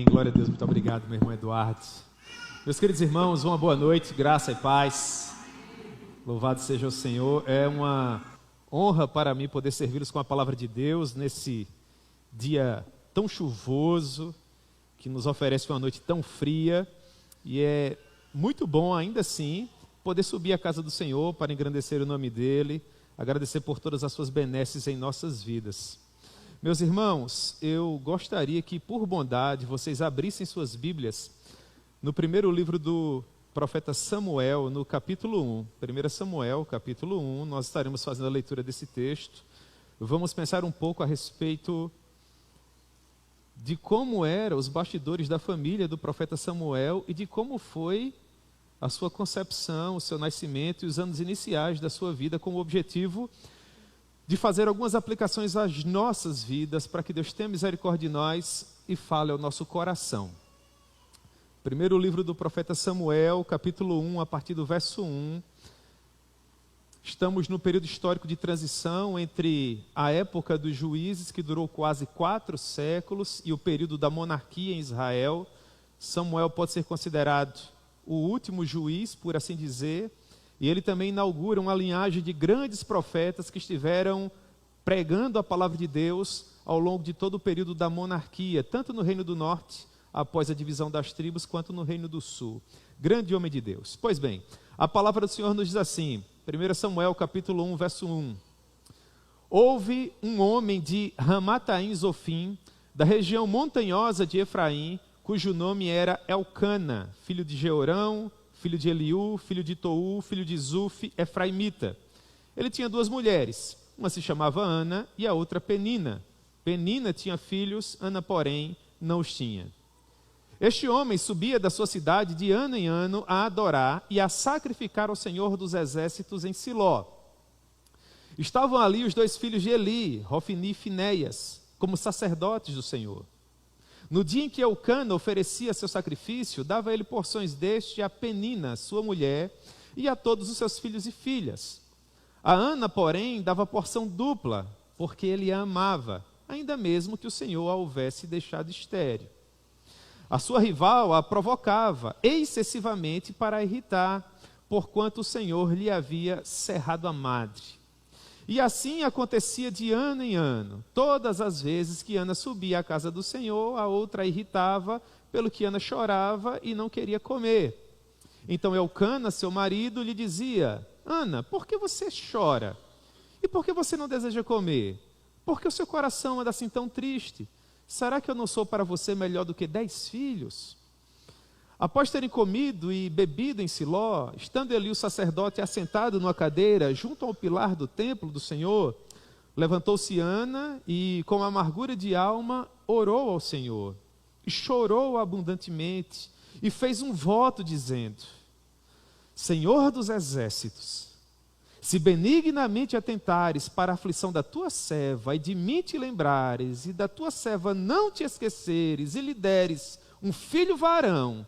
Glória a Deus, muito obrigado, meu irmão Eduardo. Meus queridos irmãos, uma boa noite, graça e paz. Louvado seja o Senhor. É uma honra para mim poder servi-los com a palavra de Deus nesse dia tão chuvoso, que nos oferece uma noite tão fria. E é muito bom, ainda assim, poder subir à casa do Senhor para engrandecer o nome dEle, agradecer por todas as suas benesses em nossas vidas. Meus irmãos, eu gostaria que, por bondade, vocês abrissem suas Bíblias no primeiro livro do profeta Samuel, no capítulo 1. 1 Samuel, capítulo 1, nós estaremos fazendo a leitura desse texto. Vamos pensar um pouco a respeito de como eram os bastidores da família do profeta Samuel e de como foi a sua concepção, o seu nascimento e os anos iniciais da sua vida, com o objetivo de fazer algumas aplicações às nossas vidas, para que Deus tenha misericórdia de nós e fale ao nosso coração. Primeiro livro do profeta Samuel, capítulo 1, a partir do verso 1. Estamos no período histórico de transição entre a época dos juízes, que durou quase 4 séculos, e o período da monarquia em Israel. Samuel pode ser considerado o último juiz, por assim dizer, e ele também inaugura uma linhagem de grandes profetas que estiveram pregando a palavra de Deus ao longo de todo o período da monarquia, tanto no Reino do Norte, após a divisão das tribos, quanto no Reino do Sul. Grande homem de Deus. Pois bem, a palavra do Senhor nos diz assim, 1 Samuel capítulo 1, verso 1. Houve um homem de Ramataim Zofim, da região montanhosa de Efraim, cujo nome era Elcana, filho de Jeorão, filho de Eliú, filho de Tou, filho de Zuf, efraimita. Ele tinha 2 mulheres, uma se chamava Ana e a outra Penina. Penina tinha filhos, Ana, porém, não os tinha. Este homem subia da sua cidade de ano em ano a adorar e a sacrificar ao Senhor dos Exércitos em Siló. Estavam ali os 2 filhos de Eli, Hofni e Finéias, como sacerdotes do Senhor. No dia em que Elcana oferecia seu sacrifício, dava ele porções deste a Penina, sua mulher, e a todos os seus filhos e filhas. A Ana, porém, dava porção dupla, porque ele a amava, ainda mesmo que o Senhor a houvesse deixado estéril. A sua rival a provocava excessivamente para a irritar, porquanto o Senhor lhe havia cerrado a madre. E assim acontecia de ano em ano. Todas as vezes que Ana subia à casa do Senhor, a outra a irritava, pelo que Ana chorava e não queria comer. Então Elcana, seu marido, lhe dizia: Ana, por que você chora? E por que você não deseja comer? Por que o seu coração anda assim tão triste? Será que eu não sou para você melhor do que 10 filhos? Após terem comido e bebido em Siló, estando ali o sacerdote assentado numa cadeira, junto ao pilar do templo do Senhor, levantou-se Ana e, com amargura de alma, orou ao Senhor, e chorou abundantemente, e fez um voto dizendo: Senhor dos exércitos, se benignamente atentares para a aflição da tua serva, e de mim te lembrares, e da tua serva não te esqueceres, e lhe deres um filho varão,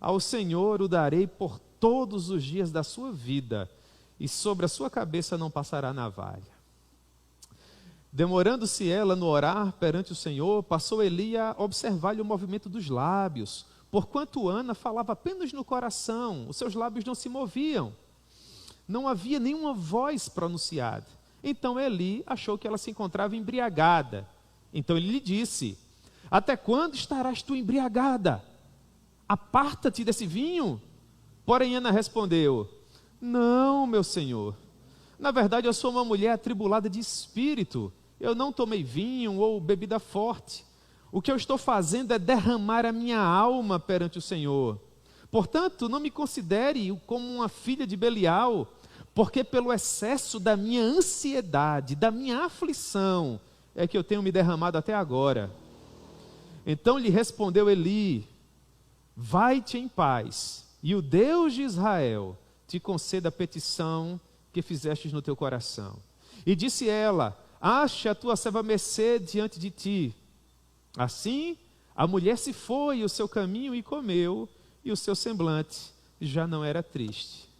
ao Senhor o darei por todos os dias da sua vida, e sobre a sua cabeça não passará navalha. Demorando-se ela no orar perante o Senhor, passou Eli a observar-lhe o movimento dos lábios, porquanto Ana falava apenas no coração, os seus lábios não se moviam. Não havia nenhuma voz pronunciada. Então Eli achou que ela se encontrava embriagada. Então ele lhe disse: Até quando estarás tu embriagada? Aparta-te desse vinho. Porém Ana respondeu: Não, meu senhor. Na verdade eu sou uma mulher atribulada de espírito. Eu não tomei vinho ou bebida forte. O que eu estou fazendo é derramar a minha alma perante o Senhor. Portanto, não me considere como uma filha de Belial, porque pelo excesso da minha ansiedade, da minha aflição, é que eu tenho me derramado até agora. Então lhe respondeu Eli: Vai-te em paz, e o Deus de Israel te conceda a petição que fizestes no teu coração. E disse ela: Ache a tua serva mercê diante de ti. Assim, a mulher se foi o seu caminho e comeu, e o seu semblante já não era triste.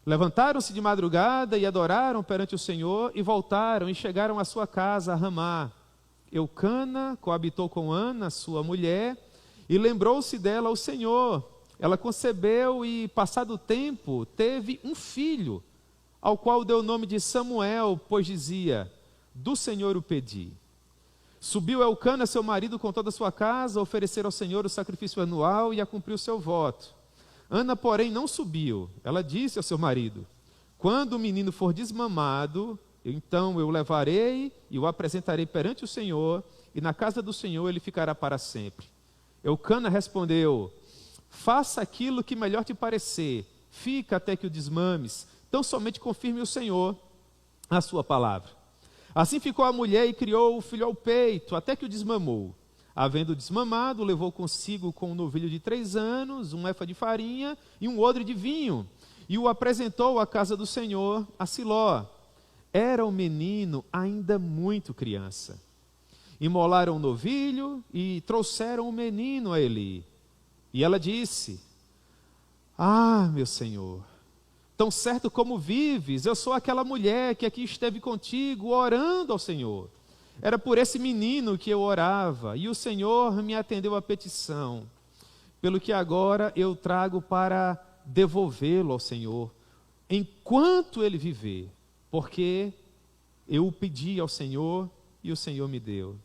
Levantaram-se de madrugada e adoraram perante o Senhor, e voltaram e chegaram à sua casa a Ramá. Eucana coabitou com Ana, sua mulher, E lembrou-se dela o Senhor. Ela concebeu e, passado o tempo, teve um filho, ao qual deu o nome de Samuel, pois dizia: do Senhor o pedi. Subiu Elcana, seu marido, com toda a sua casa, a oferecer ao Senhor o sacrifício anual e a cumprir o seu voto. Ana, porém, não subiu. Ela disse ao seu marido: quando o menino for desmamado, então eu o levarei e o apresentarei perante o Senhor, e na casa do Senhor ele ficará para sempre. Elcana respondeu: faça aquilo que melhor te parecer, fica até que o desmames, então somente confirme o Senhor a sua palavra. Assim ficou a mulher e criou o filho ao peito, até que o desmamou. Havendo desmamado, levou consigo com um novilho de 3 anos, um efa de farinha e um odre de vinho, e o apresentou à casa do Senhor, a Siló. Era o menino ainda muito criança. Imolaram o novilho e trouxeram o menino a Eli. E ela disse: ah, meu Senhor, tão certo como vives, eu sou aquela mulher que aqui esteve contigo, orando ao Senhor. Era por esse menino que eu orava, e o Senhor me atendeu à petição, pelo que agora eu trago para devolvê-lo ao Senhor, enquanto ele viver, porque eu o pedi ao Senhor, e o Senhor me deu.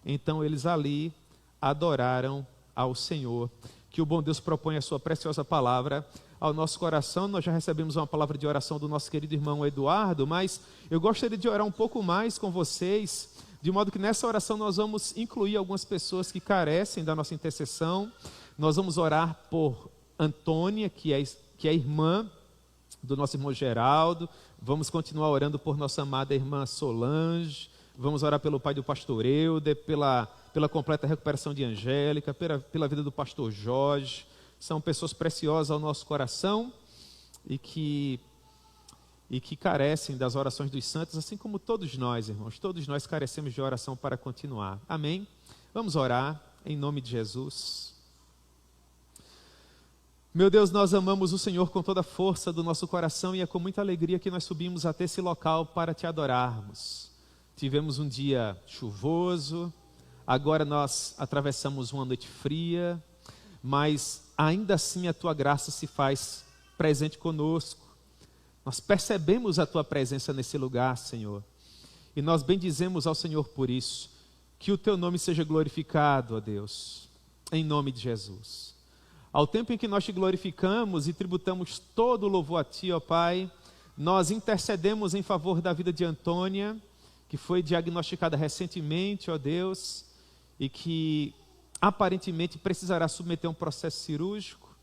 Então eles ali adoraram ao Senhor. Que o bom Deus propõe a sua preciosa palavra ao nosso coração. Nós já recebemos uma palavra de oração do nosso querido irmão Eduardo, mas eu gostaria de orar um pouco mais com vocês, de modo que nessa oração nós vamos incluir algumas pessoas que carecem da nossa intercessão. Nós vamos orar por Antônia, que é irmã do nosso irmão Geraldo. Vamos continuar orando por nossa amada irmã Solange. Vamos orar pelo pai do pastor Euder, pela completa recuperação de Angélica, pela vida do pastor Jorge. São pessoas preciosas ao nosso coração e que carecem das orações dos santos, assim como todos nós, irmãos. Todos nós carecemos de oração para continuar. Amém? Vamos orar em nome de Jesus. Meu Deus, nós amamos o Senhor com toda a força do nosso coração e é com muita alegria que nós subimos até esse local para te adorarmos. Tivemos um dia chuvoso, agora nós atravessamos uma noite fria, mas ainda assim a tua graça se faz presente conosco. Nós percebemos a tua presença nesse lugar, Senhor, e nós bendizemos ao Senhor por isso. Que o teu nome seja glorificado, ó Deus, em nome de Jesus. Ao tempo em que nós te glorificamos e tributamos todo o louvor a ti, ó Pai, nós intercedemos em favor da vida de Antônia, que foi diagnosticada recentemente, ó Deus, e que aparentemente precisará submeter a um processo cirúrgico.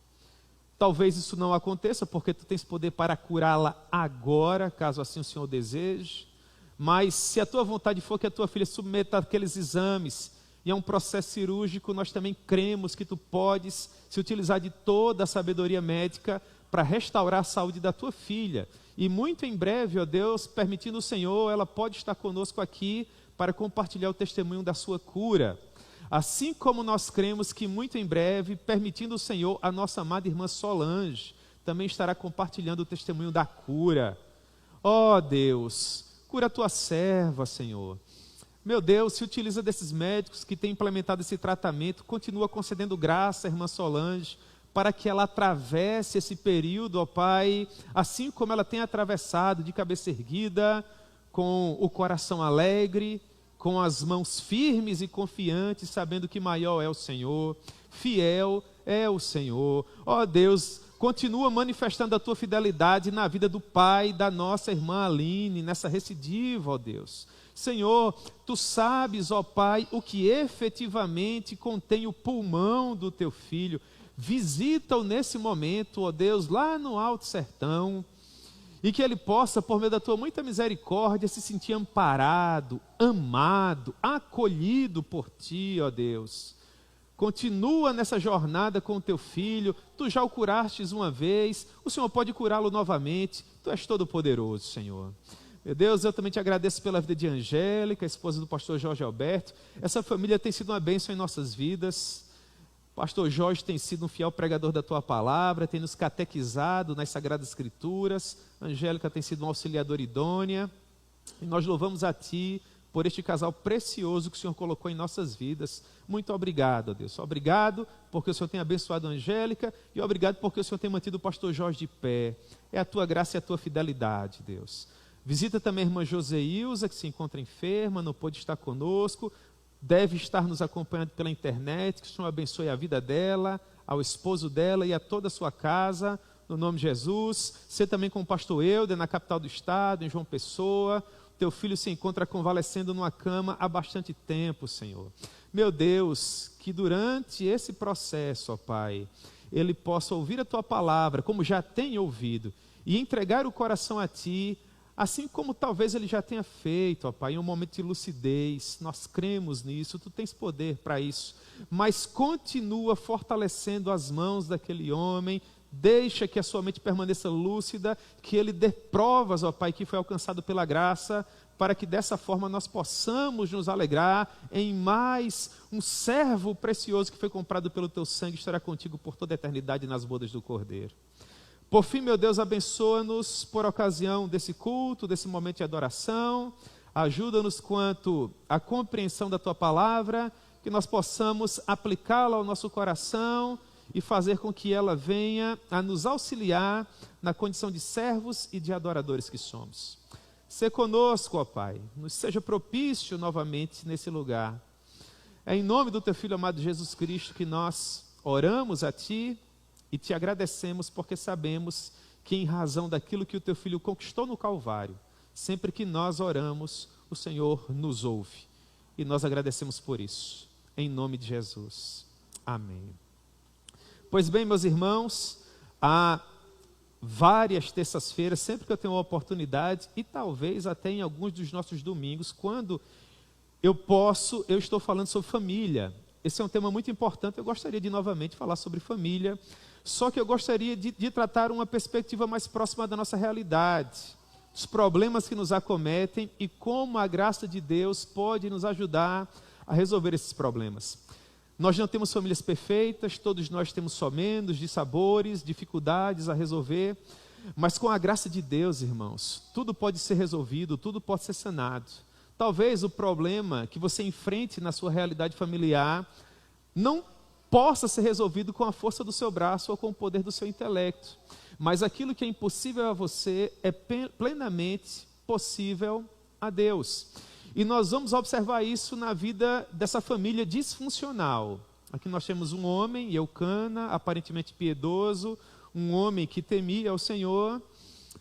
Talvez isso não aconteça, porque tu tens poder para curá-la agora, caso assim o Senhor deseje. Mas se a tua vontade for que a tua filha submeta aqueles exames e a um processo cirúrgico, nós também cremos que tu podes se utilizar de toda a sabedoria médica para restaurar a saúde da tua filha. E muito em breve, ó Deus, permitindo o Senhor, ela pode estar conosco aqui para compartilhar o testemunho da sua cura. Assim como nós cremos que muito em breve, permitindo o Senhor, a nossa amada irmã Solange também estará compartilhando o testemunho da cura. Ó Deus, cura a tua serva, Senhor. Meu Deus, se utiliza desses médicos que têm implementado esse tratamento, continua concedendo graça à irmã Solange, para que ela atravesse esse período, ó Pai, assim como ela tem atravessado, de cabeça erguida, com o coração alegre, com as mãos firmes e confiantes, sabendo que maior é o Senhor, fiel é o Senhor. Ó Deus, continua manifestando a tua fidelidade na vida do pai da nossa irmã Aline, nessa recidiva, ó Deus. Senhor, tu sabes, ó Pai, o que efetivamente contém o pulmão do teu filho. Visita-o nesse momento, ó Deus, lá no Alto Sertão, e que ele possa, por meio da tua muita misericórdia, se sentir amparado, amado, acolhido por ti, ó Deus. Continua nessa jornada com o teu filho, tu já o curastes uma vez, o Senhor pode curá-lo novamente, tu és todo poderoso, Senhor. Meu Deus, eu também te agradeço pela vida de Angélica, a esposa do pastor Jorge Alberto. Essa família tem sido uma bênção em nossas vidas. Pastor Jorge tem sido um fiel pregador da tua palavra, tem nos catequizado nas Sagradas Escrituras. Angélica tem sido uma auxiliadora idônea. E nós louvamos a ti por este casal precioso que o Senhor colocou em nossas vidas. Muito obrigado, ó Deus. Obrigado porque o Senhor tem abençoado a Angélica e obrigado porque o Senhor tem mantido o pastor Jorge de pé. É a tua graça e a tua fidelidade, Deus. Visita também a irmã Joseilza, que se encontra enferma, não pôde estar conosco, deve estar nos acompanhando pela internet. Que o Senhor abençoe a vida dela, ao esposo dela e a toda a sua casa, no nome de Jesus. Você também com o pastor Euder, na capital do estado, em João Pessoa. Teu filho se encontra convalescendo numa cama há bastante tempo, Senhor. Meu Deus, que durante esse processo, ó Pai, ele possa ouvir a Tua palavra, como já tem ouvido, e entregar o coração a Ti, assim como talvez ele já tenha feito, ó Pai, em um momento de lucidez. Nós cremos nisso, Tu tens poder para isso, mas continua fortalecendo as mãos daquele homem. Deixa que a sua mente permaneça lúcida, que ele dê provas, ó Pai, que foi alcançado pela graça, para que dessa forma nós possamos nos alegrar em mais um servo precioso que foi comprado pelo Teu sangue, estará contigo por toda a eternidade nas bodas do Cordeiro. Por fim, meu Deus, abençoa-nos por ocasião desse culto, desse momento de adoração. Ajuda-nos quanto à compreensão da Tua palavra, que nós possamos aplicá-la ao nosso coração e fazer com que ela venha a nos auxiliar na condição de servos e de adoradores que somos. Sê conosco, ó Pai, nos seja propício novamente nesse lugar. É em nome do Teu Filho amado Jesus Cristo que nós oramos a Ti e Te agradecemos, porque sabemos que em razão daquilo que o Teu Filho conquistou no Calvário, sempre que nós oramos, o Senhor nos ouve. E nós agradecemos por isso, em nome de Jesus. Amém. Pois bem, meus irmãos, há várias terças-feiras, sempre que eu tenho uma oportunidade, e talvez até em alguns dos nossos domingos, quando eu estou falando sobre família. Esse é um tema muito importante, eu gostaria de novamente falar sobre família, só que eu gostaria de tratar uma perspectiva mais próxima da nossa realidade, dos problemas que nos acometem e como a graça de Deus pode nos ajudar a resolver esses problemas. Nós não temos famílias perfeitas, todos nós temos somendos, dissabores, dificuldades a resolver, mas com a graça de Deus, irmãos, tudo pode ser resolvido, tudo pode ser sanado. Talvez o problema que você enfrente na sua realidade familiar não possa ser resolvido com a força do seu braço ou com o poder do seu intelecto, mas aquilo que é impossível a você é plenamente possível a Deus. E nós vamos observar isso na vida dessa família disfuncional. Aqui nós temos um homem, Eucana, aparentemente piedoso, um homem que temia ao Senhor,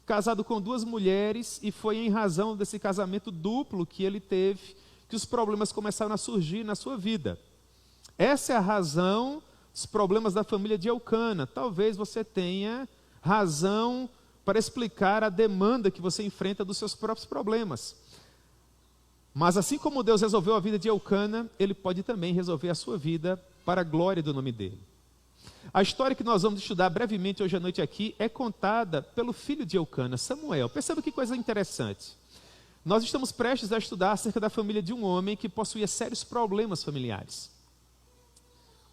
casado com duas mulheres, e foi em razão desse casamento duplo que ele teve, que os problemas começaram a surgir na sua vida. Essa é a razão dos problemas da família de Eucana. Talvez você tenha razão para explicar a demanda que você enfrenta dos seus próprios problemas. Mas assim como Deus resolveu a vida de Eucana, Ele pode também resolver a sua vida para a glória do nome dEle. A história que nós vamos estudar brevemente hoje à noite aqui é contada pelo filho de Eucana, Samuel. Perceba que coisa interessante. Nós estamos prestes a estudar acerca da família de um homem que possuía sérios problemas familiares.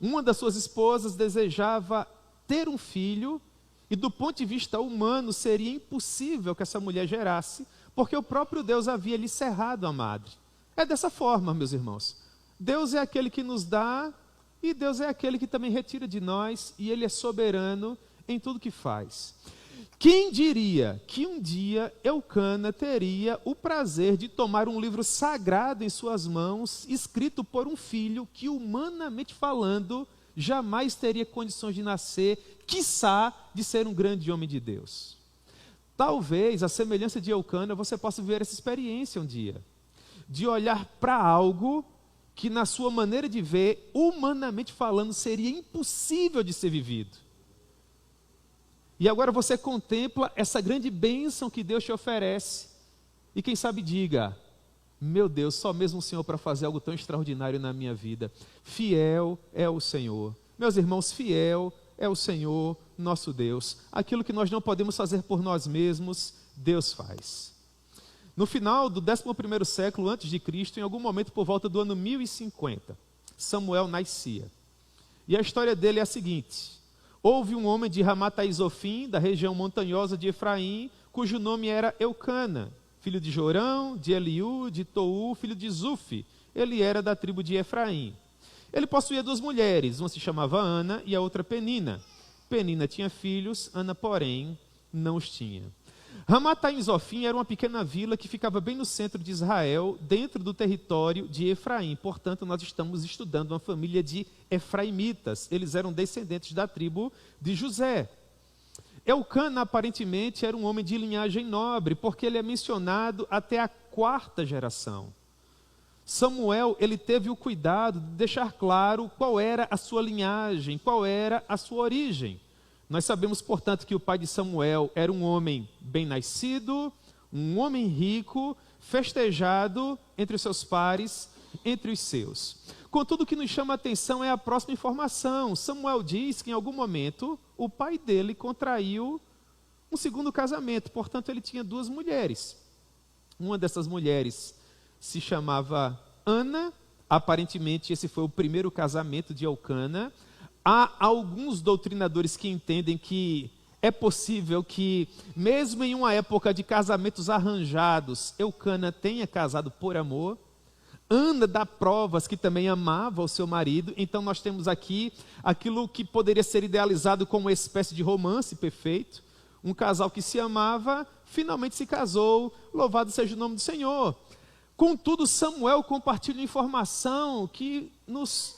Uma das suas esposas desejava ter um filho e do ponto de vista humano seria impossível que essa mulher gerasse, porque o próprio Deus havia lhe cerrado a madre. É dessa forma, meus irmãos. Deus é aquele que nos dá e Deus é aquele que também retira de nós, e Ele é soberano em tudo que faz. Quem diria que um dia Eucana teria o prazer de tomar um livro sagrado em suas mãos, escrito por um filho que, humanamente falando, jamais teria condições de nascer, quiçá de ser um grande homem de Deus. Talvez, a semelhança de Eucana, você possa viver essa experiência um dia, de olhar para algo que na sua maneira de ver, humanamente falando, seria impossível de ser vivido. E agora você contempla essa grande bênção que Deus te oferece, e quem sabe diga: meu Deus, só mesmo o Senhor para fazer algo tão extraordinário na minha vida. Fiel é o Senhor. Meus irmãos, fiel é o Senhor, nosso Deus. Aquilo que nós não podemos fazer por nós mesmos, Deus faz. No final do 11º século antes de Cristo, em algum momento por volta do ano 1050, Samuel nascia. E a história dele é a seguinte: houve um homem de Ramataizofim, da região montanhosa de Efraim, cujo nome era Eucana. filho de Jorão, de Eliú, de Tou, filho de Zufi. Ele era da tribo de Efraim. Ele possuía 2 mulheres, uma se chamava Ana e a outra Penina. Penina tinha filhos, Ana, porém, não os tinha. Ramataim Zofim era uma pequena vila que ficava bem no centro de Israel, dentro do território de Efraim. Portanto, nós estamos estudando uma família de efraimitas. Eles eram descendentes da tribo de José. Eucana, aparentemente, era um homem de linhagem nobre, porque ele é mencionado até a 4ª geração. Samuel, ele teve o cuidado de deixar claro qual era a sua linhagem, qual era a sua origem. Nós sabemos, portanto, que o pai de Samuel era um homem bem nascido, um homem rico, festejado entre os seus pares, entre os seus. Contudo, o que nos chama a atenção é a próxima informação. Samuel diz que em algum momento o pai dele contraiu um segundo casamento, portanto ele tinha 2 mulheres. Uma dessas mulheres se chamava Ana, aparentemente esse foi o primeiro casamento de Eucana. Há alguns doutrinadores que entendem que é possível que, mesmo em uma época de casamentos arranjados, Eucana tenha casado por amor. Ana dá provas que também amava o seu marido, então nós temos aqui aquilo que poderia ser idealizado como uma espécie de romance perfeito. Um casal que se amava, finalmente se casou, louvado seja o nome do Senhor. Contudo, Samuel compartilha informação que nos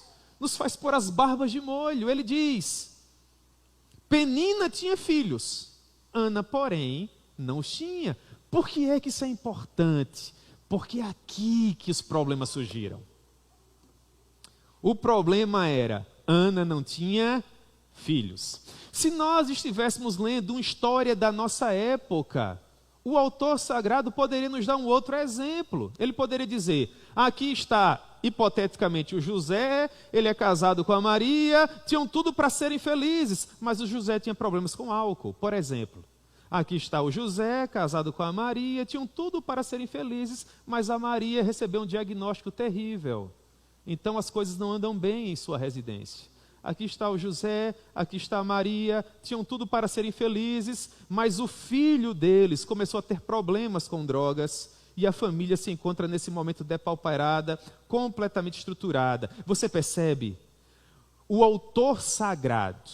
faz pôr as barbas de molho. Ele diz: Penina tinha filhos, Ana, porém, não os tinha. Por que é que isso é importante? Porque é aqui que os problemas surgiram. O problema era, Ana não tinha filhos. Se nós estivéssemos lendo uma história da nossa época, o autor sagrado poderia nos dar um outro exemplo. Ele poderia dizer, aqui está, hipoteticamente, o José, ele é casado com a Maria, tinham tudo para serem felizes, mas o José tinha problemas com álcool, por exemplo. Aqui está o José, casado com a Maria, tinham tudo para serem felizes, mas a Maria recebeu um diagnóstico terrível. Então as coisas não andam bem em sua residência. Aqui está o José, aqui está a Maria, tinham tudo para serem felizes, mas o filho deles começou a ter problemas com drogas e a família se encontra nesse momento depauperada, completamente estruturada. Você percebe? O autor sagrado,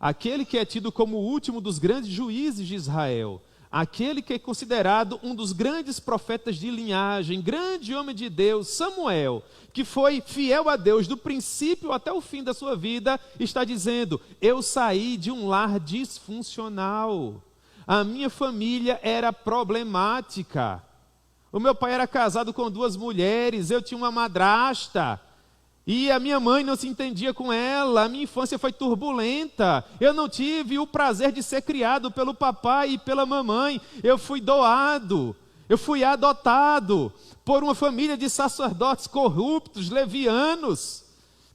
aquele que é tido como o último dos grandes juízes de Israel, aquele que é considerado um dos grandes profetas de linhagem, grande homem de Deus, Samuel, que foi fiel a Deus do princípio até o fim da sua vida, está dizendo, eu saí de um lar disfuncional, a minha família era problemática, o meu pai era casado com 2 mulheres, eu tinha uma madrasta, e a minha mãe não se entendia com ela, a minha infância foi turbulenta, eu não tive o prazer de ser criado pelo papai e pela mamãe, eu fui doado, eu fui adotado por uma família de sacerdotes corruptos, levianos,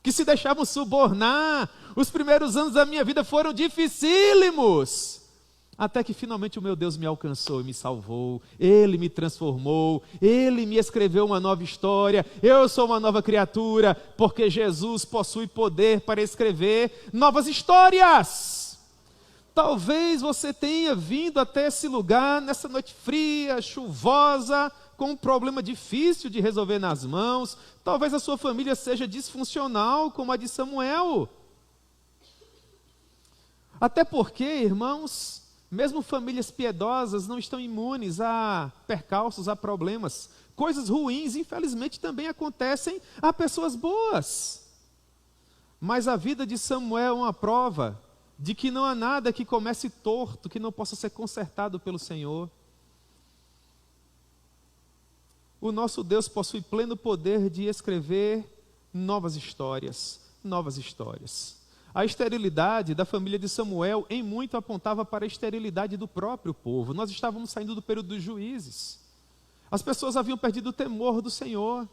que se deixavam subornar. Os primeiros anos da minha vida foram dificílimos. Até que finalmente o meu Deus me alcançou e me salvou, Ele me transformou, Ele me escreveu uma nova história, eu sou uma nova criatura, porque Jesus possui poder para escrever novas histórias. Talvez você tenha vindo até esse lugar, nessa noite fria, chuvosa, com um problema difícil de resolver nas mãos, talvez a sua família seja disfuncional, como a de Samuel. Até porque, irmãos, mesmo famílias piedosas não estão imunes a percalços, a problemas. Coisas ruins, infelizmente, também acontecem a pessoas boas. Mas a vida de Samuel é uma prova de que não há nada que comece torto, que não possa ser consertado pelo Senhor. O nosso Deus possui pleno poder de escrever novas histórias, novas histórias. A esterilidade da família de Samuel, em muito, apontava para a esterilidade do próprio povo. Nós estávamos saindo do período dos juízes. As pessoas haviam perdido o temor do Senhor.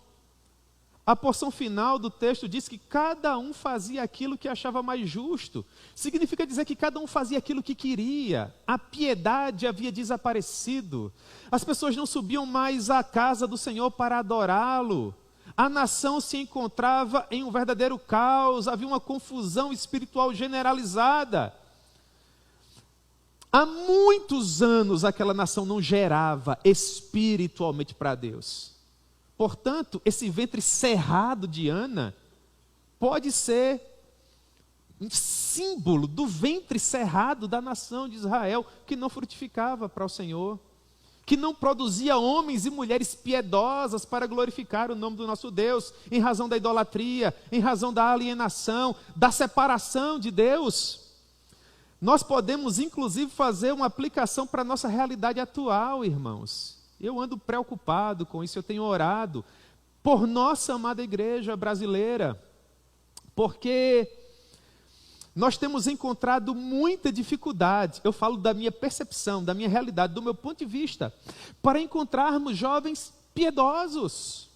A porção final do texto diz que cada um fazia aquilo que achava mais justo. Significa dizer que cada um fazia aquilo que queria. A piedade havia desaparecido. As pessoas não subiam mais à casa do Senhor para adorá-lo. A nação se encontrava em um verdadeiro caos, havia uma confusão espiritual generalizada. Há muitos anos aquela nação não gerava espiritualmente para Deus. Portanto, esse ventre cerrado de Ana pode ser um símbolo do ventre cerrado da nação de Israel, que não frutificava para o Senhor, que não produzia homens e mulheres piedosas para glorificar o nome do nosso Deus, em razão da idolatria, em razão da alienação, da separação de Deus. Nós podemos, inclusive, fazer uma aplicação para a nossa realidade atual, irmãos. Eu ando preocupado com isso, eu tenho orado por nossa amada igreja brasileira, porque nós temos encontrado muita dificuldade, eu falo da minha percepção, da minha realidade, do meu ponto de vista, para encontrarmos jovens piedosos,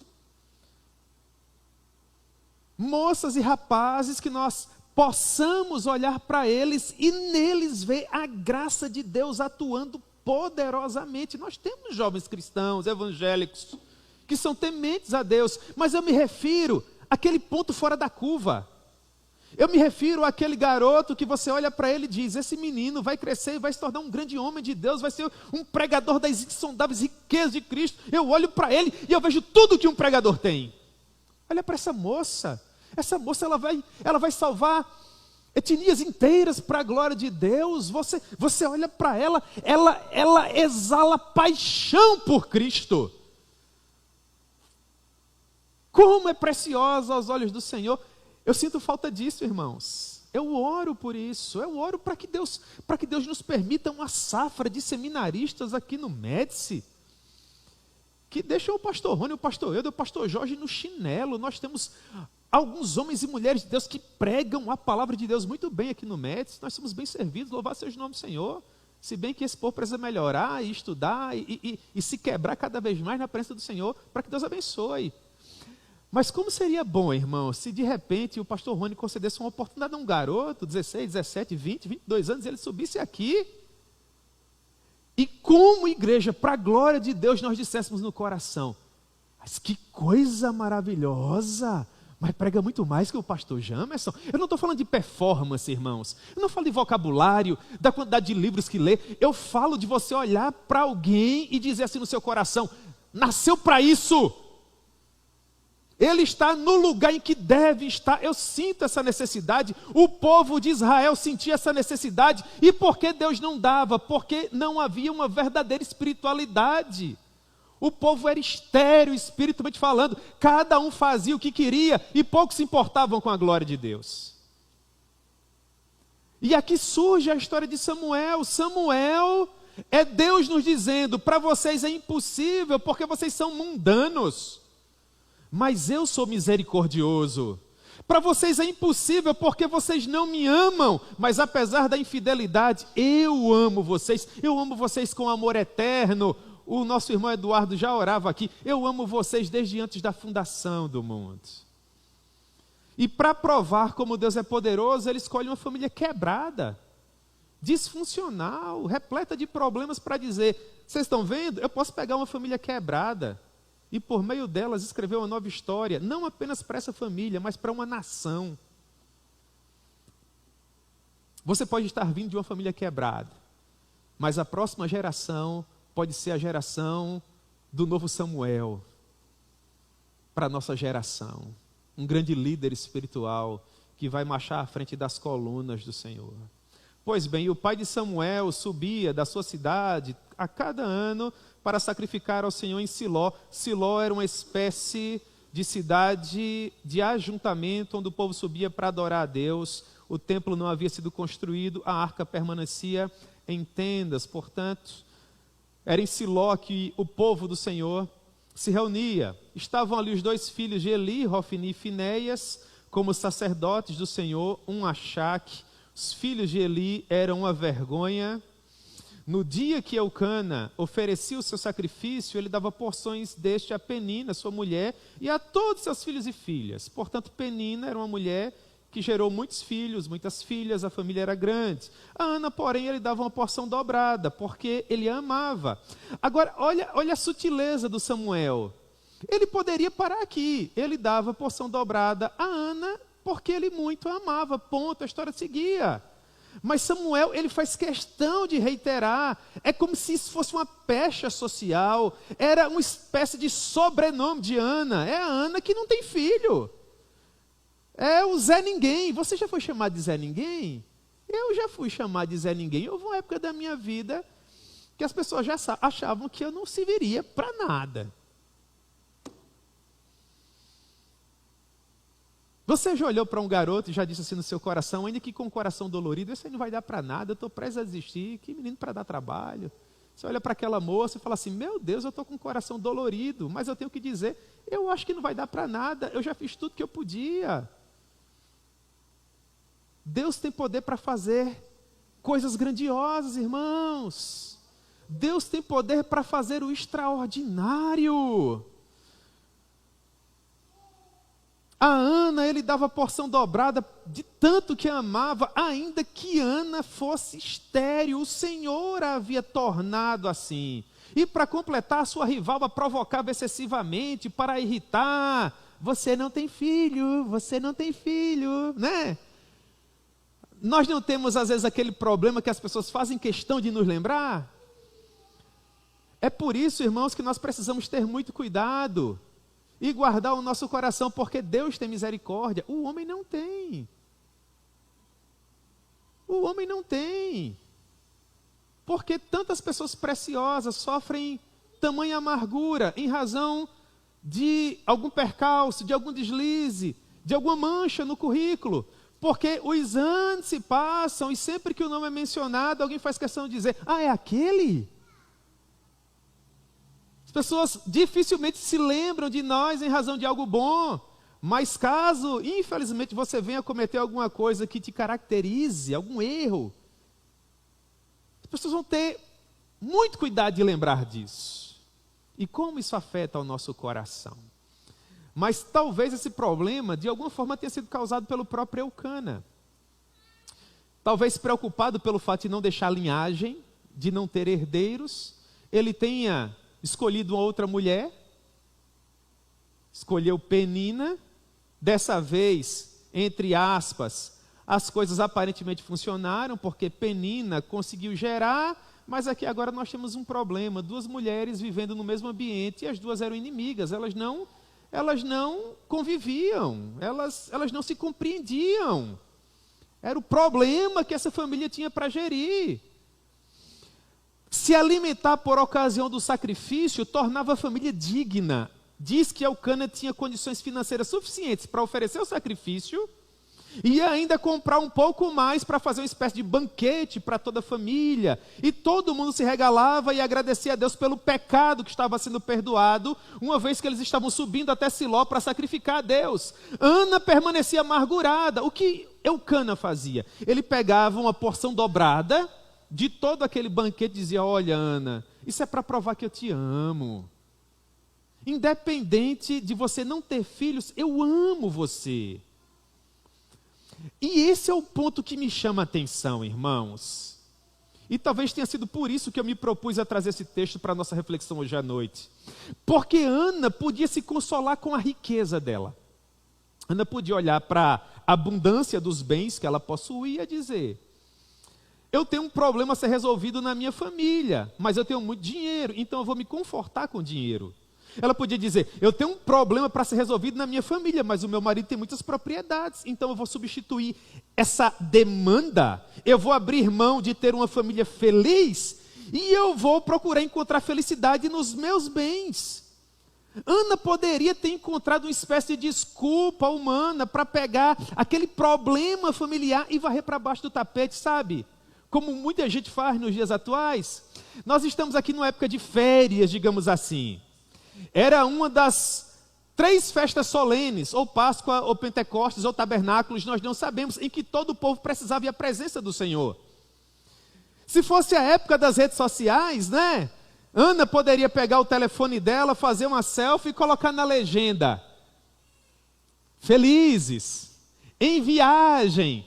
moças e rapazes que nós possamos olhar para eles e neles ver a graça de Deus atuando poderosamente. Nós temos jovens cristãos, evangélicos, que são tementes a Deus, mas eu me refiro àquele ponto fora da curva. Eu me refiro àquele garoto que você olha para ele e diz, esse menino vai crescer e vai se tornar um grande homem de Deus, vai ser um pregador das insondáveis riquezas de Cristo. Eu olho para ele e eu vejo tudo que um pregador tem. Olha para essa moça ela vai salvar etnias inteiras para a glória de Deus. Você olha para ela exala paixão por Cristo. Como é preciosa aos olhos do Senhor. Eu sinto falta disso, irmãos. Eu oro por isso. Eu oro para que Deus nos permita uma safra de seminaristas aqui no Médici, que deixam o pastor Rony, o pastor Eudo, o pastor Jorge no chinelo. Nós temos alguns homens e mulheres de Deus que pregam a palavra de Deus muito bem aqui no Médici. Nós somos bem servidos, louvado seja o nome do Senhor. Se bem que esse povo precisa melhorar e estudar e se quebrar cada vez mais na presença do Senhor, para que Deus abençoe. Mas como seria bom, irmão, se de repente o pastor Rony concedesse uma oportunidade a um garoto, 16, 17, 20, 22 anos, e ele subisse aqui, e como igreja, para a glória de Deus, nós disséssemos no coração, mas que coisa maravilhosa, mas prega muito mais que o pastor Jamerson. Eu não estou falando de performance, irmãos, eu não falo de vocabulário, da quantidade de livros que lê, eu falo de você olhar para alguém e dizer assim no seu coração, nasceu para isso. Ele está no lugar em que deve estar. Eu sinto essa necessidade. O povo de Israel sentia essa necessidade. E por que Deus não dava? Porque não havia uma verdadeira espiritualidade. O povo era estéril, espiritualmente falando. Cada um fazia o que queria e poucos se importavam com a glória de Deus. E aqui surge a história de Samuel. Samuel é Deus nos dizendo, para vocês é impossível porque vocês são mundanos. Mas eu sou misericordioso. Para vocês é impossível porque vocês não me amam. Mas apesar da infidelidade, eu amo vocês. Eu amo vocês com amor eterno. O nosso irmão Eduardo já orava aqui. Eu amo vocês desde antes da fundação do mundo. E para provar como Deus é poderoso, ele escolhe uma família quebrada, disfuncional, repleta de problemas para dizer, vocês estão vendo? Eu posso pegar uma família quebrada e por meio delas escrever uma nova história, não apenas para essa família, mas para uma nação. Você pode estar vindo de uma família quebrada, mas a próxima geração pode ser a geração do novo Samuel, para a nossa geração. Um grande líder espiritual que vai marchar à frente das colunas do Senhor. Pois bem, o pai de Samuel subia da sua cidade a cada ano para sacrificar ao Senhor em Siló. Siló era uma espécie de cidade de ajuntamento, onde o povo subia para adorar a Deus. O templo não havia sido construído, a arca permanecia em tendas. Portanto, era em Siló que o povo do Senhor se reunia. Estavam ali os dois filhos de Eli, Hofni e Finéias, como sacerdotes do Senhor, um achaque. Os filhos de Eli eram uma vergonha. No dia que Eucana oferecia o seu sacrifício, ele dava porções deste a Penina, sua mulher, e a todos seus filhos e filhas. Portanto, Penina era uma mulher que gerou muitos filhos, muitas filhas, a família era grande. A Ana, porém, ele dava uma porção dobrada, porque ele a amava. Agora, olha a sutileza do Samuel. Ele poderia parar aqui, ele dava porção dobrada a Ana, porque ele muito a amava, ponto, a história seguia. Mas Samuel, ele faz questão de reiterar. É como se isso fosse uma pecha social. Era uma espécie de sobrenome de Ana. É a Ana que não tem filho. É o Zé Ninguém. Você já foi chamado de Zé Ninguém? Eu já fui chamado de Zé Ninguém. Houve uma época da minha vida que as pessoas já achavam que eu não serviria para nada. Você já olhou para um garoto e já disse assim no seu coração, ainda que com o coração dolorido, esse aí não vai dar para nada, eu estou prestes a desistir, que menino para dar trabalho. Você olha para aquela moça e fala assim, meu Deus, eu estou com o coração dolorido, mas eu tenho que dizer, eu acho que não vai dar para nada, eu já fiz tudo que eu podia. Deus tem poder para fazer coisas grandiosas, irmãos. Deus tem poder para fazer o extraordinário. A Ana, ele dava porção dobrada de tanto que amava, ainda que Ana fosse estéril, o Senhor a havia tornado assim. E para completar, a sua rival a provocava excessivamente, para irritar. Você não tem filho, né? Nós não temos às vezes aquele problema que as pessoas fazem questão de nos lembrar? É por isso, irmãos, que nós precisamos ter muito cuidado e guardar o nosso coração, porque Deus tem misericórdia. O homem não tem. O homem não tem. Porque tantas pessoas preciosas sofrem tamanha amargura em razão de algum percalço, de algum deslize, de alguma mancha no currículo. Porque os anos se passam e sempre que o nome é mencionado, alguém faz questão de dizer, é aquele? As pessoas dificilmente se lembram de nós em razão de algo bom, mas caso, infelizmente, você venha cometer alguma coisa que te caracterize, algum erro, as pessoas vão ter muito cuidado de lembrar disso. E como isso afeta o nosso coração? Mas talvez esse problema, de alguma forma, tenha sido causado pelo próprio Eucana. Talvez preocupado pelo fato de não deixar linhagem, de não ter herdeiros, ele tenha escolhido uma outra mulher, escolheu Penina. Dessa vez, entre aspas, as coisas aparentemente funcionaram, porque Penina conseguiu gerar, mas aqui agora nós temos um problema, duas mulheres vivendo no mesmo ambiente, e as duas eram inimigas, elas não conviviam, elas não se compreendiam. Era o problema que essa família tinha para gerir. Se alimentar por ocasião do sacrifício tornava a família digna. Diz que Eucana tinha condições financeiras suficientes para oferecer o sacrifício e ainda comprar um pouco mais para fazer uma espécie de banquete para toda a família. E todo mundo se regalava e agradecia a Deus pelo pecado que estava sendo perdoado, uma vez que eles estavam subindo até Siló para sacrificar a Deus. Ana permanecia amargurada. O que Eucana fazia? Ele pegava uma porção dobrada de todo aquele banquete e dizia, olha Ana, isso é para provar que eu te amo. Independente de você não ter filhos, eu amo você. E esse é o ponto que me chama a atenção, irmãos. E talvez tenha sido por isso que eu me propus a trazer esse texto para a nossa reflexão hoje à noite. Porque Ana podia se consolar com a riqueza dela. Ana podia olhar para a abundância dos bens que ela possuía e dizer, eu tenho um problema a ser resolvido na minha família, mas eu tenho muito dinheiro, então eu vou me confortar com o dinheiro. Ela podia dizer, eu tenho um problema para ser resolvido na minha família, mas o meu marido tem muitas propriedades, então eu vou substituir essa demanda, eu vou abrir mão de ter uma família feliz e eu vou procurar encontrar felicidade nos meus bens. Ana poderia ter encontrado uma espécie de desculpa humana para pegar aquele problema familiar e varrer para baixo do tapete, sabe? Como muita gente faz nos dias atuais. Nós estamos aqui numa época de férias, digamos assim. Era uma das 3 festas solenes, ou Páscoa, ou Pentecostes, ou Tabernáculos, nós não sabemos, em que todo o povo precisava ir à presença do Senhor. Se fosse a época das redes sociais, né? Ana poderia pegar o telefone dela, fazer uma selfie e colocar na legenda, felizes, em viagem,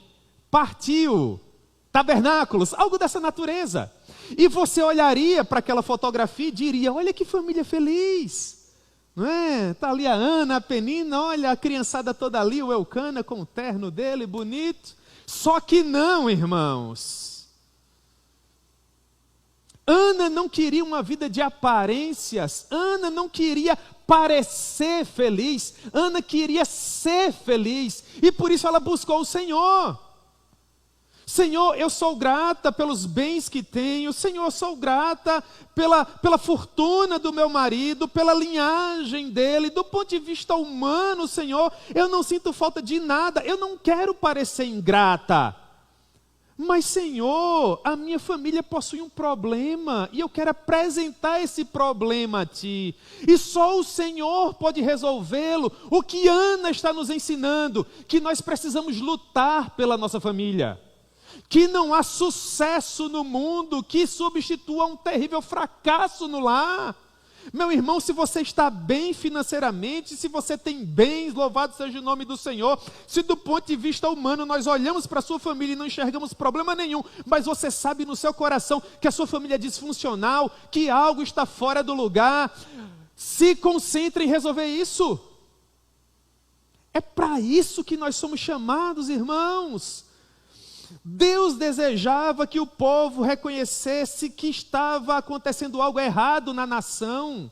partiu, tabernáculos, algo dessa natureza. E você olharia para aquela fotografia e diria, olha que família feliz, não é? Está ali a Ana, a Penina, olha a criançada toda ali, o Eucana com o terno dele, bonito, Só que não, irmãos. Ana não queria uma vida de aparências. Ana não queria parecer feliz. Ana queria ser feliz. E por isso ela buscou o Senhor. Senhor, eu sou grata pelos bens que tenho. Senhor, eu sou grata pela fortuna do meu marido, pela linhagem dele. Do ponto de vista humano, Senhor, eu não sinto falta de nada. Eu não quero parecer ingrata. Mas, Senhor, a minha família possui um problema e eu quero apresentar esse problema a Ti. E só o Senhor pode resolvê-lo. O que Ana está nos ensinando? Que nós precisamos lutar pela nossa família. Que não há sucesso no mundo que substitua um terrível fracasso no lar. Meu irmão, se você está bem financeiramente, se você tem bens, louvado seja o nome do Senhor, se do ponto de vista humano nós olhamos para a sua família e não enxergamos problema nenhum, mas você sabe no seu coração que a sua família é disfuncional, que algo está fora do lugar, se concentre em resolver isso. É para isso que nós somos chamados, irmãos. Deus desejava que o povo reconhecesse que estava acontecendo algo errado na nação.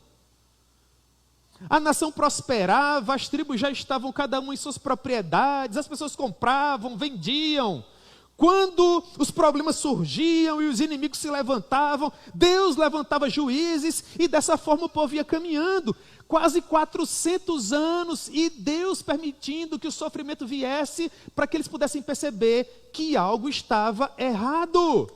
A nação prosperava, as tribos já estavam cada uma em suas propriedades, as pessoas compravam, vendiam. Quando os problemas surgiam e os inimigos se levantavam, Deus levantava juízes e dessa forma o povo ia caminhando. Quase 400 anos e Deus permitindo que o sofrimento viesse para que eles pudessem perceber que algo estava errado.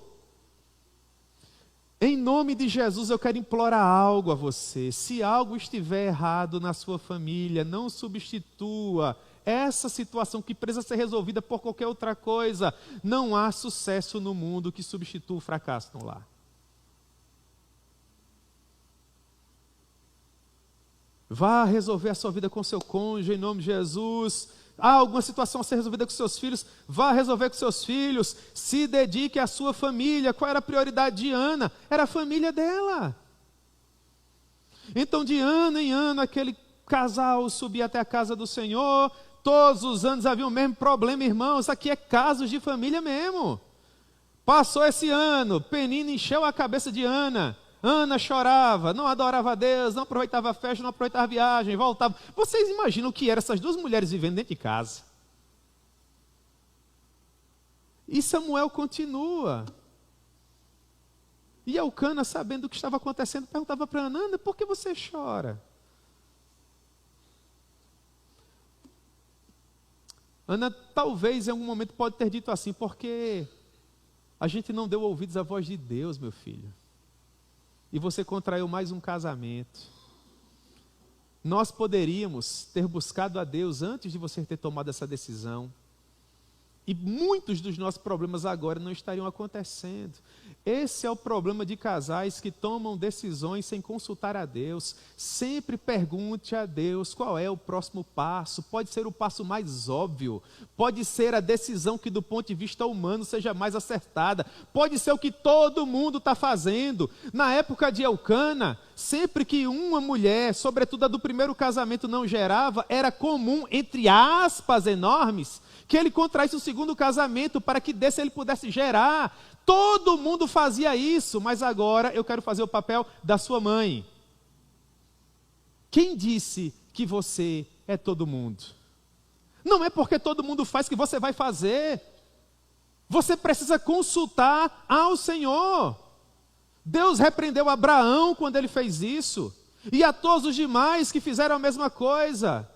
Em nome de Jesus eu quero implorar algo a você. Se algo estiver errado na sua família, não substitua essa situação que precisa ser resolvida por qualquer outra coisa. Não há sucesso no mundo que substitua o fracasso no lar. Vá resolver a sua vida com seu cônjuge em nome de Jesus. Há alguma situação a ser resolvida com seus filhos? Vá resolver com seus filhos. Se dedique à sua família. Qual era a prioridade de Ana? Era a família dela. Então de ano em ano aquele casal subia até a casa do Senhor. Todos os anos havia o mesmo problema, irmãos. Isso aqui é casos de família mesmo. Passou esse ano, Penina encheu a cabeça de Ana. Ana chorava, não adorava a Deus, não aproveitava a festa, não aproveitava a viagem, voltava. Vocês imaginam o que eram essas duas mulheres vivendo dentro de casa? E Samuel continua. E Elcana, sabendo o que estava acontecendo, perguntava para Ana: Ana, por que você chora? Ana talvez em algum momento pode ter dito assim: porque a gente não deu ouvidos à voz de Deus, meu filho. E você contraiu mais um casamento. Nós poderíamos ter buscado a Deus antes de você ter tomado essa decisão. E muitos dos nossos problemas agora não estariam acontecendo. Esse é o problema de casais que tomam decisões sem consultar a Deus. Sempre pergunte a Deus qual é o próximo passo. Pode ser o passo mais óbvio. Pode ser a decisão que do ponto de vista humano seja mais acertada. Pode ser o que todo mundo está fazendo. Na época de Elcana, sempre que uma mulher, sobretudo a do primeiro casamento, não gerava, era comum, entre aspas enormes, que ele contraísse o segundo casamento para que desse ele pudesse gerar. Todo mundo fazia isso, mas agora eu quero fazer o papel da sua mãe. Quem disse que você é todo mundo? Não é porque todo mundo faz que você vai fazer. Você precisa consultar ao Senhor. Deus repreendeu Abraão quando ele fez isso, e a todos os demais que fizeram a mesma coisa.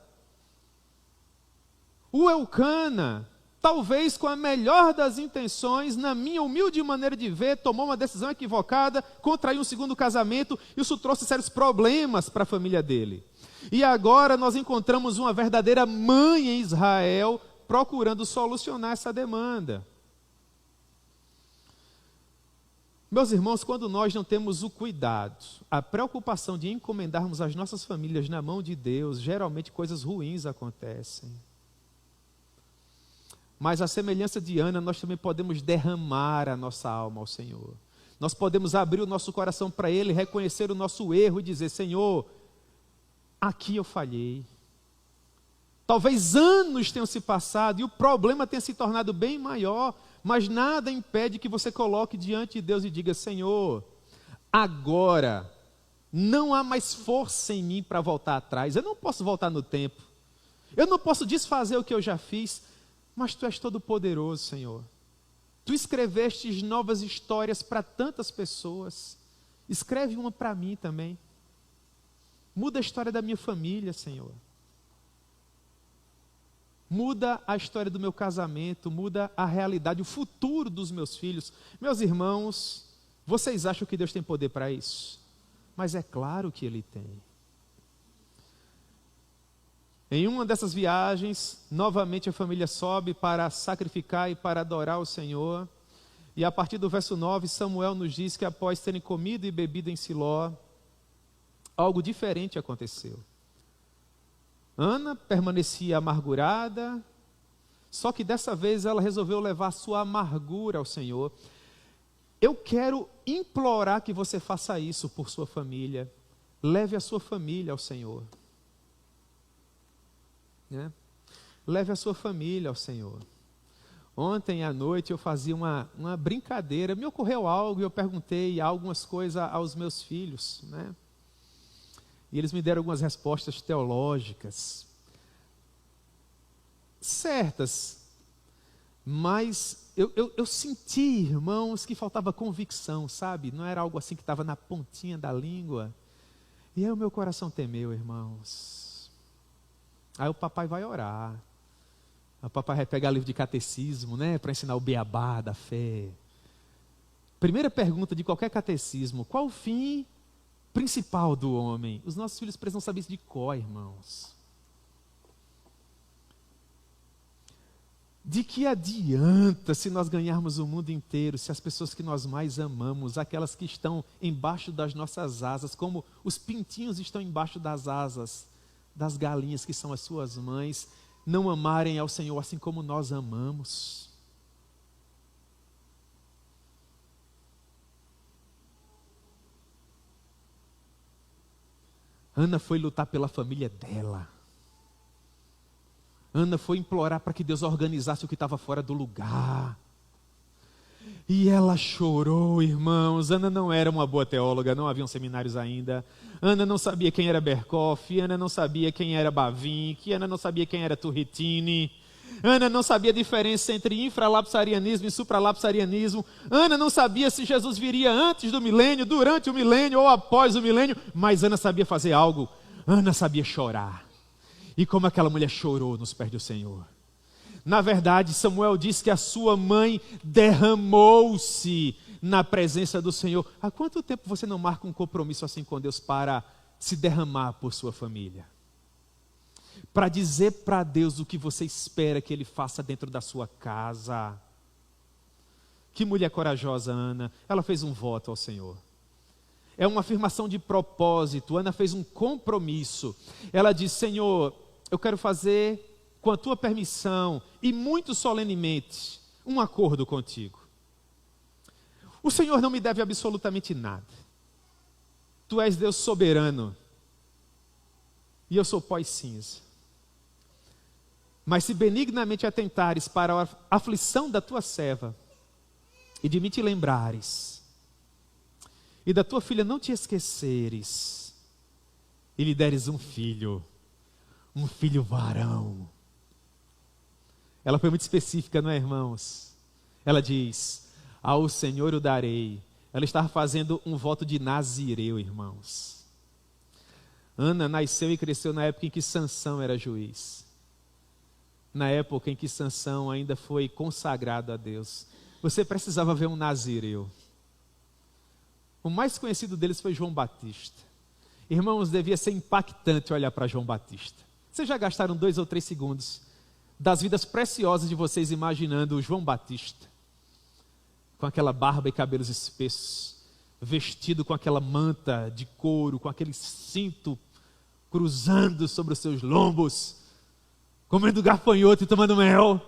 O Elcana, talvez com a melhor das intenções, na minha humilde maneira de ver, tomou uma decisão equivocada, contraiu um segundo casamento, e isso trouxe sérios problemas para a família dele. E agora nós encontramos uma verdadeira mãe em Israel, procurando solucionar essa demanda. Meus irmãos, quando nós não temos o cuidado, a preocupação de encomendarmos as nossas famílias na mão de Deus, geralmente coisas ruins acontecem. Mas à semelhança de Ana, nós também podemos derramar a nossa alma ao Senhor. Nós podemos abrir o nosso coração para Ele, reconhecer o nosso erro e dizer: Senhor, aqui eu falhei. Talvez anos tenham se passado e o problema tenha se tornado bem maior, mas nada impede que você coloque diante de Deus e diga: Senhor, agora não há mais força em mim para voltar atrás. Eu não posso voltar no tempo. Eu não posso desfazer o que eu já fiz, mas Tu és todo poderoso, Senhor. Tu escrevestes novas histórias para tantas pessoas. Escreve uma para mim também. Muda a história da minha família, Senhor. Muda a história do meu casamento, muda a realidade, o futuro dos meus filhos. Meus irmãos, vocês acham que Deus tem poder para isso? Mas é claro que Ele tem. Em uma dessas viagens, novamente a família sobe para sacrificar e para adorar o Senhor. E a partir do verso 9, Samuel nos diz que após terem comido e bebido em Siló, algo diferente aconteceu. Ana permanecia amargurada, só que dessa vez ela resolveu levar sua amargura ao Senhor. Eu quero implorar que você faça isso por sua família. Leve a sua família ao Senhor. Leve a sua família ao Senhor. Ontem à noite eu fazia uma brincadeira, me ocorreu algo e eu perguntei algumas coisas aos meus filhos, E eles me deram algumas respostas teológicas, certas, mas eu senti, irmãos, que faltava convicção, sabe? Não era algo assim que estava na pontinha da língua. E aí o meu coração temeu, irmãos. Aí o papai vai orar. O papai vai pegar livro de catecismo, para ensinar o beabá da fé. Primeira pergunta de qualquer catecismo: qual o fim principal do homem? Os nossos filhos precisam saber isso de cor, irmãos. De que adianta se nós ganharmos o mundo inteiro, se as pessoas que nós mais amamos, aquelas que estão embaixo das nossas asas, como os pintinhos estão embaixo das asas das galinhas que são as suas mães, não amarem ao Senhor assim como nós amamos? Ana foi lutar pela família dela. Ana foi implorar para que Deus organizasse o que estava fora do lugar. E ela chorou, irmãos. Ana não era uma boa teóloga, não haviam seminários ainda. Ana não sabia quem era Berkoff, Ana não sabia quem era Bavinck, Ana não sabia quem era Turretini. Ana não sabia a diferença entre infralapsarianismo e supralapsarianismo. Ana não sabia se Jesus viria antes do milênio, durante o milênio ou após o milênio. Mas Ana sabia fazer algo. Ana sabia chorar. E como aquela mulher chorou nos pés do Senhor. Na verdade, Samuel diz que a sua mãe derramou-se na presença do Senhor. Há quanto tempo você não marca um compromisso assim com Deus para se derramar por sua família? Para dizer para Deus o que você espera que Ele faça dentro da sua casa. Que mulher corajosa, Ana. Ela fez um voto ao Senhor. É uma afirmação de propósito. Ana fez um compromisso. Ela diz: Senhor, eu quero fazer, com a tua permissão e muito solenemente, um acordo contigo. O Senhor não me deve absolutamente nada. Tu és Deus soberano. E eu sou pó e cinza. Mas se benignamente atentares para a aflição da tua serva, e de mim te lembrares, e da tua filha não te esqueceres, e lhe deres um filho varão. Ela foi muito específica, não é, irmãos? Ela diz: ao Senhor o darei. Ela estava fazendo um voto de nazireu, irmãos. Ana nasceu e cresceu na época em que Sansão era juiz. Na época em que Sansão ainda foi consagrado a Deus. Você precisava ver um nazireu. O mais conhecido deles foi João Batista. Irmãos, devia ser impactante olhar para João Batista. Vocês já gastaram 2 ou 3 segundos das vidas preciosas de vocês imaginando o João Batista, com aquela barba e cabelos espessos, vestido com aquela manta de couro, com aquele cinto cruzando sobre os seus lombos, comendo gafanhoto e tomando mel,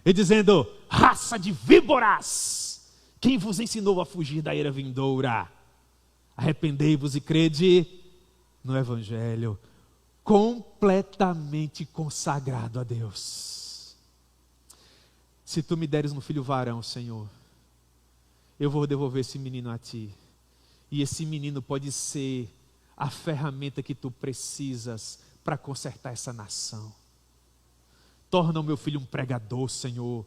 e dizendo: raça de víboras, quem vos ensinou a fugir da ira vindoura? Arrependei-vos e crede no Evangelho. completamente consagrado a Deus. Se tu me deres um filho varão, Senhor, eu vou devolver esse menino a ti. E esse menino pode ser a ferramenta que tu precisas para consertar essa nação. Torna o meu filho um pregador, Senhor.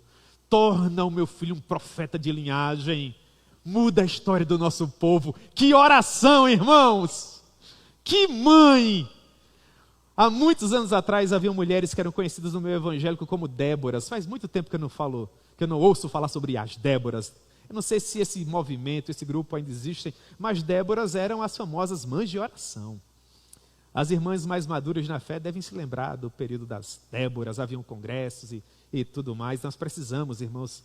Torna o meu filho um profeta de linhagem. Muda a história do nosso povo. Que oração, irmãos! Que mãe! Há muitos anos atrás havia mulheres que eram conhecidas no meio evangélico como Déboras. Faz muito tempo que eu não ouço falar sobre as Déboras. Eu não sei se esse movimento, esse grupo ainda existem, mas Déboras eram as famosas mães de oração. As irmãs mais maduras na fé devem se lembrar do período das Déboras, haviam congressos e tudo mais. Nós precisamos, irmãos,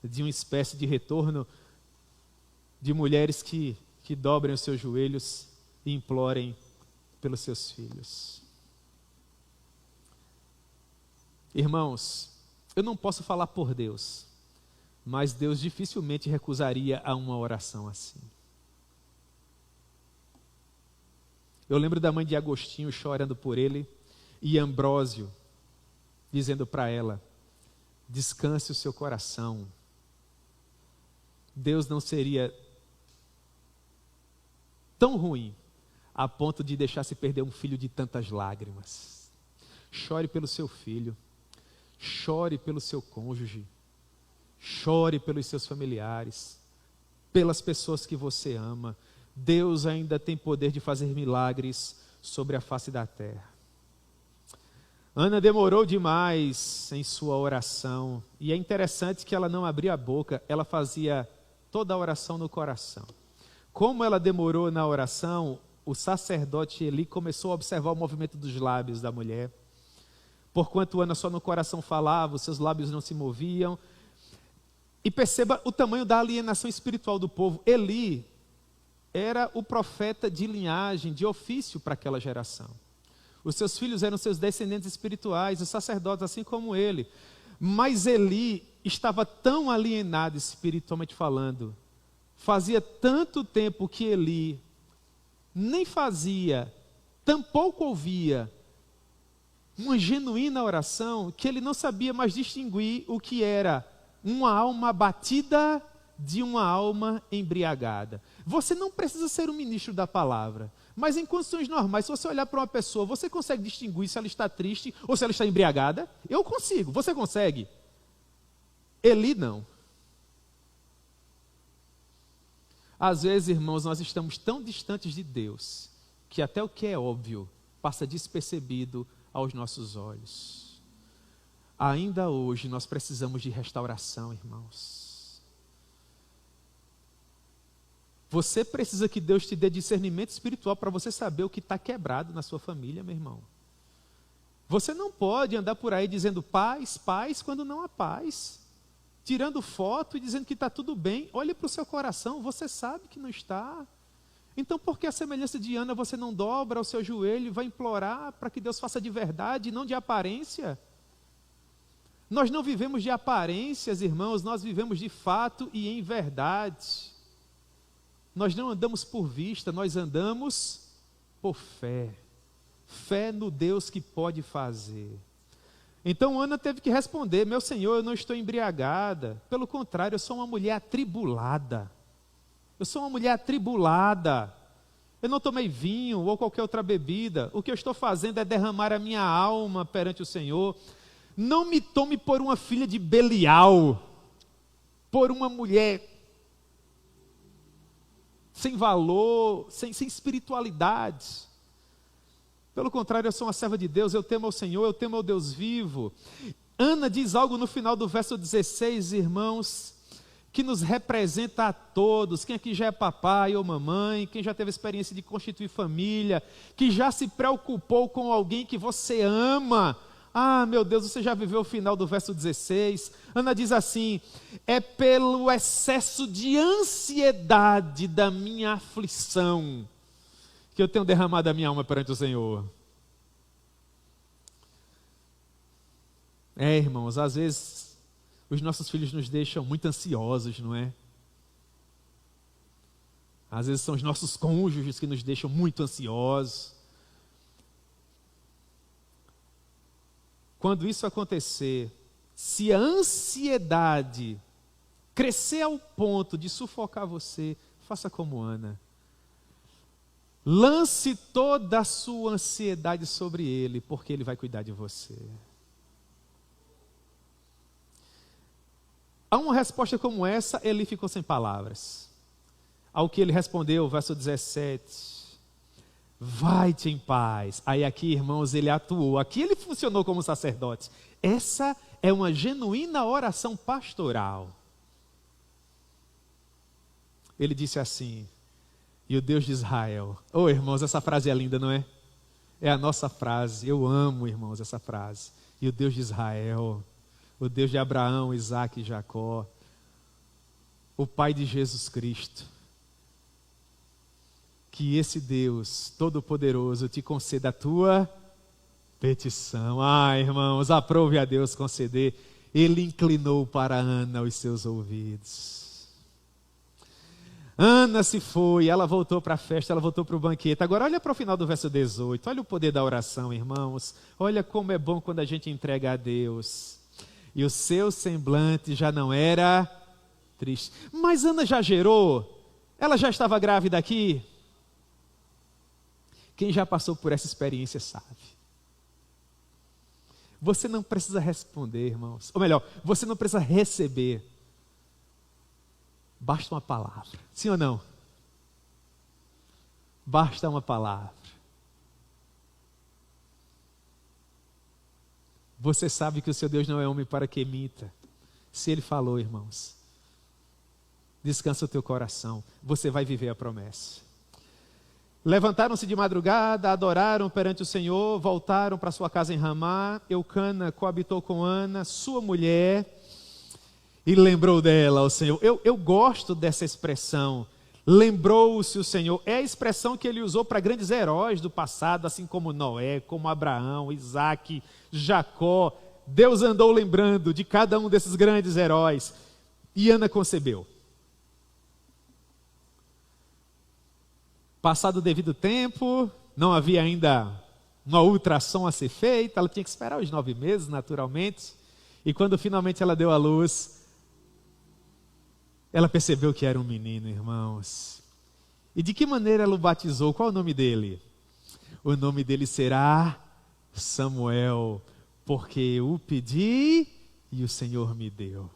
de uma espécie de retorno de mulheres que dobrem os seus joelhos e implorem pelos seus filhos. Irmãos, eu não posso falar por Deus, mas Deus dificilmente recusaria a uma oração assim. Eu lembro da mãe de Agostinho chorando por ele e Ambrósio dizendo para ela: descanse o seu coração. Deus não seria tão ruim a ponto de deixar se perder um filho de tantas lágrimas. Chore pelo seu filho, chore pelo seu cônjuge, chore pelos seus familiares, pelas pessoas que você ama. Deus ainda tem poder de fazer milagres sobre a face da terra. Ana demorou demais em sua oração, e é interessante que ela não abria a boca, ela fazia toda a oração no coração. Como ela demorou na oração, o sacerdote Eli começou a observar o movimento dos lábios da mulher. Porquanto Ana só no coração falava, os seus lábios não se moviam. E perceba o tamanho da alienação espiritual do povo. Eli era o profeta de linhagem, de ofício para aquela geração. Os seus filhos eram seus descendentes espirituais, os sacerdotes, assim como ele. Mas Eli estava tão alienado espiritualmente falando. Fazia tanto tempo que Eli nem fazia, tampouco ouvia uma genuína oração, que ele não sabia mais distinguir o que era uma alma abatida de uma alma embriagada. Você não precisa ser um ministro da palavra, mas em condições normais, se você olhar para uma pessoa, você consegue distinguir se ela está triste ou se ela está embriagada? Eu consigo, você consegue? Eli não. Às vezes, irmãos, nós estamos tão distantes de Deus, que até o que é óbvio passa despercebido aos nossos olhos. Ainda hoje nós precisamos de restauração, irmãos. Você precisa que Deus te dê discernimento espiritual para você saber o que está quebrado na sua família, meu irmão. Você não pode andar por aí dizendo paz, paz, quando não há paz. Tirando foto e dizendo que está tudo bem. Olhe para o seu coração, você sabe que não está. Então, por que a semelhança de Ana você não dobra o seu joelho e vai implorar para que Deus faça de verdade e não de aparência? Nós não vivemos de aparências, irmãos, nós vivemos de fato e em verdade. Nós não andamos por vista, nós andamos por fé. Fé no Deus que pode fazer. Então Ana teve que responder: meu Senhor, eu não estou embriagada. Pelo contrário, eu sou uma mulher atribulada. Eu sou uma mulher atribulada. Eu não tomei vinho ou qualquer outra bebida. O que eu estou fazendo é derramar a minha alma perante o Senhor. Não me tome por uma filha de Belial, por uma mulher sem valor, sem espiritualidade. Pelo contrário, eu sou uma serva de Deus, eu temo ao Senhor, eu temo ao Deus vivo. Ana diz algo no final do verso 16, irmãos, que nos representa a todos. Quem aqui já é papai ou mamãe, quem já teve a experiência de constituir família, que já se preocupou com alguém que você ama. Ah, meu Deus, você já viveu o final do verso 16. Ana diz assim: é pelo excesso de ansiedade da minha aflição que eu tenho derramado a minha alma perante o Senhor. Irmãos, às vezes os nossos filhos nos deixam muito ansiosos, não é? Às vezes são os nossos cônjuges que nos deixam muito ansiosos. quando isso acontecer, se a ansiedade crescer ao ponto de sufocar você, faça como Ana. Lance toda a sua ansiedade sobre Ele, porque Ele vai cuidar de você. A uma resposta como essa, Eli ficou sem palavras. Ao que ele respondeu, verso 17, vai-te em paz. Aí aqui, irmãos, ele atuou. Aqui ele funcionou como sacerdote. Essa é uma genuína oração pastoral. Ele disse assim, e o Deus de Israel. Oh, irmãos, essa frase é linda, não é? É a nossa frase. Eu amo, irmãos, essa frase. E o Deus de Israel, o Deus de Abraão, Isaque e Jacó, o Pai de Jesus Cristo, que esse Deus Todo-Poderoso te conceda a tua petição. Ah, irmãos, aprove a Deus conceder. Ele inclinou para Ana os seus ouvidos. Ana se foi, ela voltou para a festa, ela voltou para o banquete. Agora olha para o final do verso 18, olha o poder da oração, irmãos. Olha como é bom quando a gente entrega a Deus. E o seu semblante já não era triste. Mas Ana já gerou? Ela já estava grávida aqui? Quem já passou por essa experiência sabe. Você não precisa responder, irmãos. Ou melhor, você não precisa receber. Basta uma palavra. Sim ou não? Basta uma palavra. Você sabe que o seu Deus não é homem para que minta. Se Ele falou, irmãos, descansa o teu coração. Você vai viver a promessa. Levantaram-se de madrugada, adoraram perante o Senhor, voltaram para sua casa em Ramá. Eucana coabitou com Ana, sua mulher, e lembrou dela ao Senhor. Eu gosto dessa expressão, lembrou-se o Senhor. É a expressão que ele usou para grandes heróis do passado, assim como Noé, como Abraão, Isaque, Jacó. Deus andou lembrando de cada um desses grandes heróis. E Ana concebeu. Passado o devido tempo, não havia ainda uma ultrassom a ser feita, ela tinha que esperar os 9 meses, naturalmente. E quando finalmente ela deu à luz, ela percebeu que era um menino, irmãos. E de que maneira ela o batizou? Qual é o nome dele? O nome dele será Samuel, porque eu o pedi e o Senhor me deu.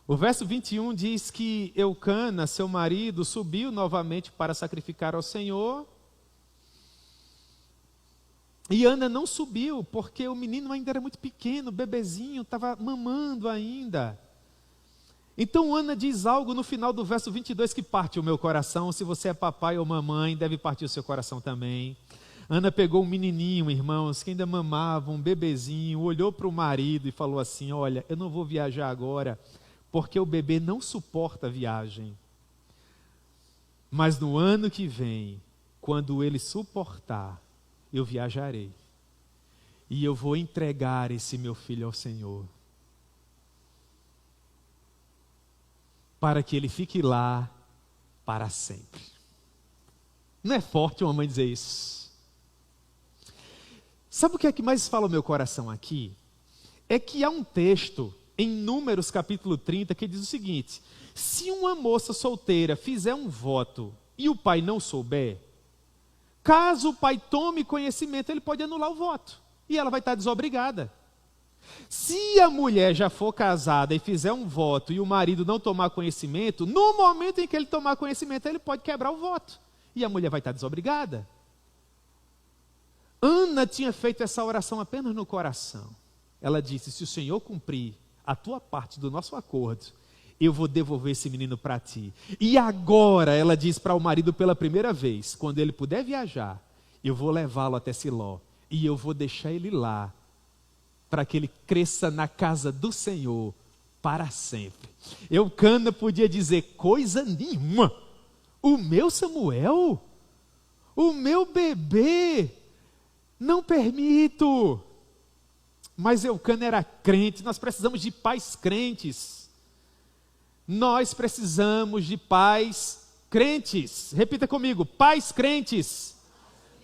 O verso 21 diz que Eucana, seu marido, subiu novamente para sacrificar ao Senhor. E Ana não subiu, porque o menino ainda era muito pequeno, bebezinho, estava mamando ainda. Então Ana diz algo no final do verso 22 que parte o meu coração. Se você é papai ou mamãe, deve partir o seu coração também. Ana pegou um menininho, irmãos, que ainda mamava, um bebezinho, olhou para o marido e falou assim, olha, eu não vou viajar agora, porque o bebê não suporta a viagem. Mas no ano que vem, quando ele suportar, eu viajarei. E eu vou entregar esse meu filho ao Senhor. Para que ele fique lá para sempre. Não é forte uma mãe dizer isso? Sabe o que é que mais fala o meu coração aqui? É que há um texto em Números capítulo 30, que diz o seguinte, se uma moça solteira fizer um voto e o pai não souber, caso o pai tome conhecimento, ele pode anular o voto e ela vai estar desobrigada. Se a mulher já for casada e fizer um voto e o marido não tomar conhecimento, no momento em que ele tomar conhecimento, ele pode quebrar o voto e a mulher vai estar desobrigada. Ana tinha feito essa oração apenas no coração. Ela disse, se o Senhor cumprir a tua parte do nosso acordo, eu vou devolver esse menino para ti. E agora, ela diz para o marido pela primeira vez, quando ele puder viajar, eu vou levá-lo até Siló, e eu vou deixar ele lá, para que ele cresça na casa do Senhor, para sempre. Eucana podia dizer, coisa nenhuma, o meu Samuel, o meu bebê, não permito. Mas Eucana era crente, nós precisamos de pais crentes. Nós precisamos de pais crentes. Repita comigo, pais crentes.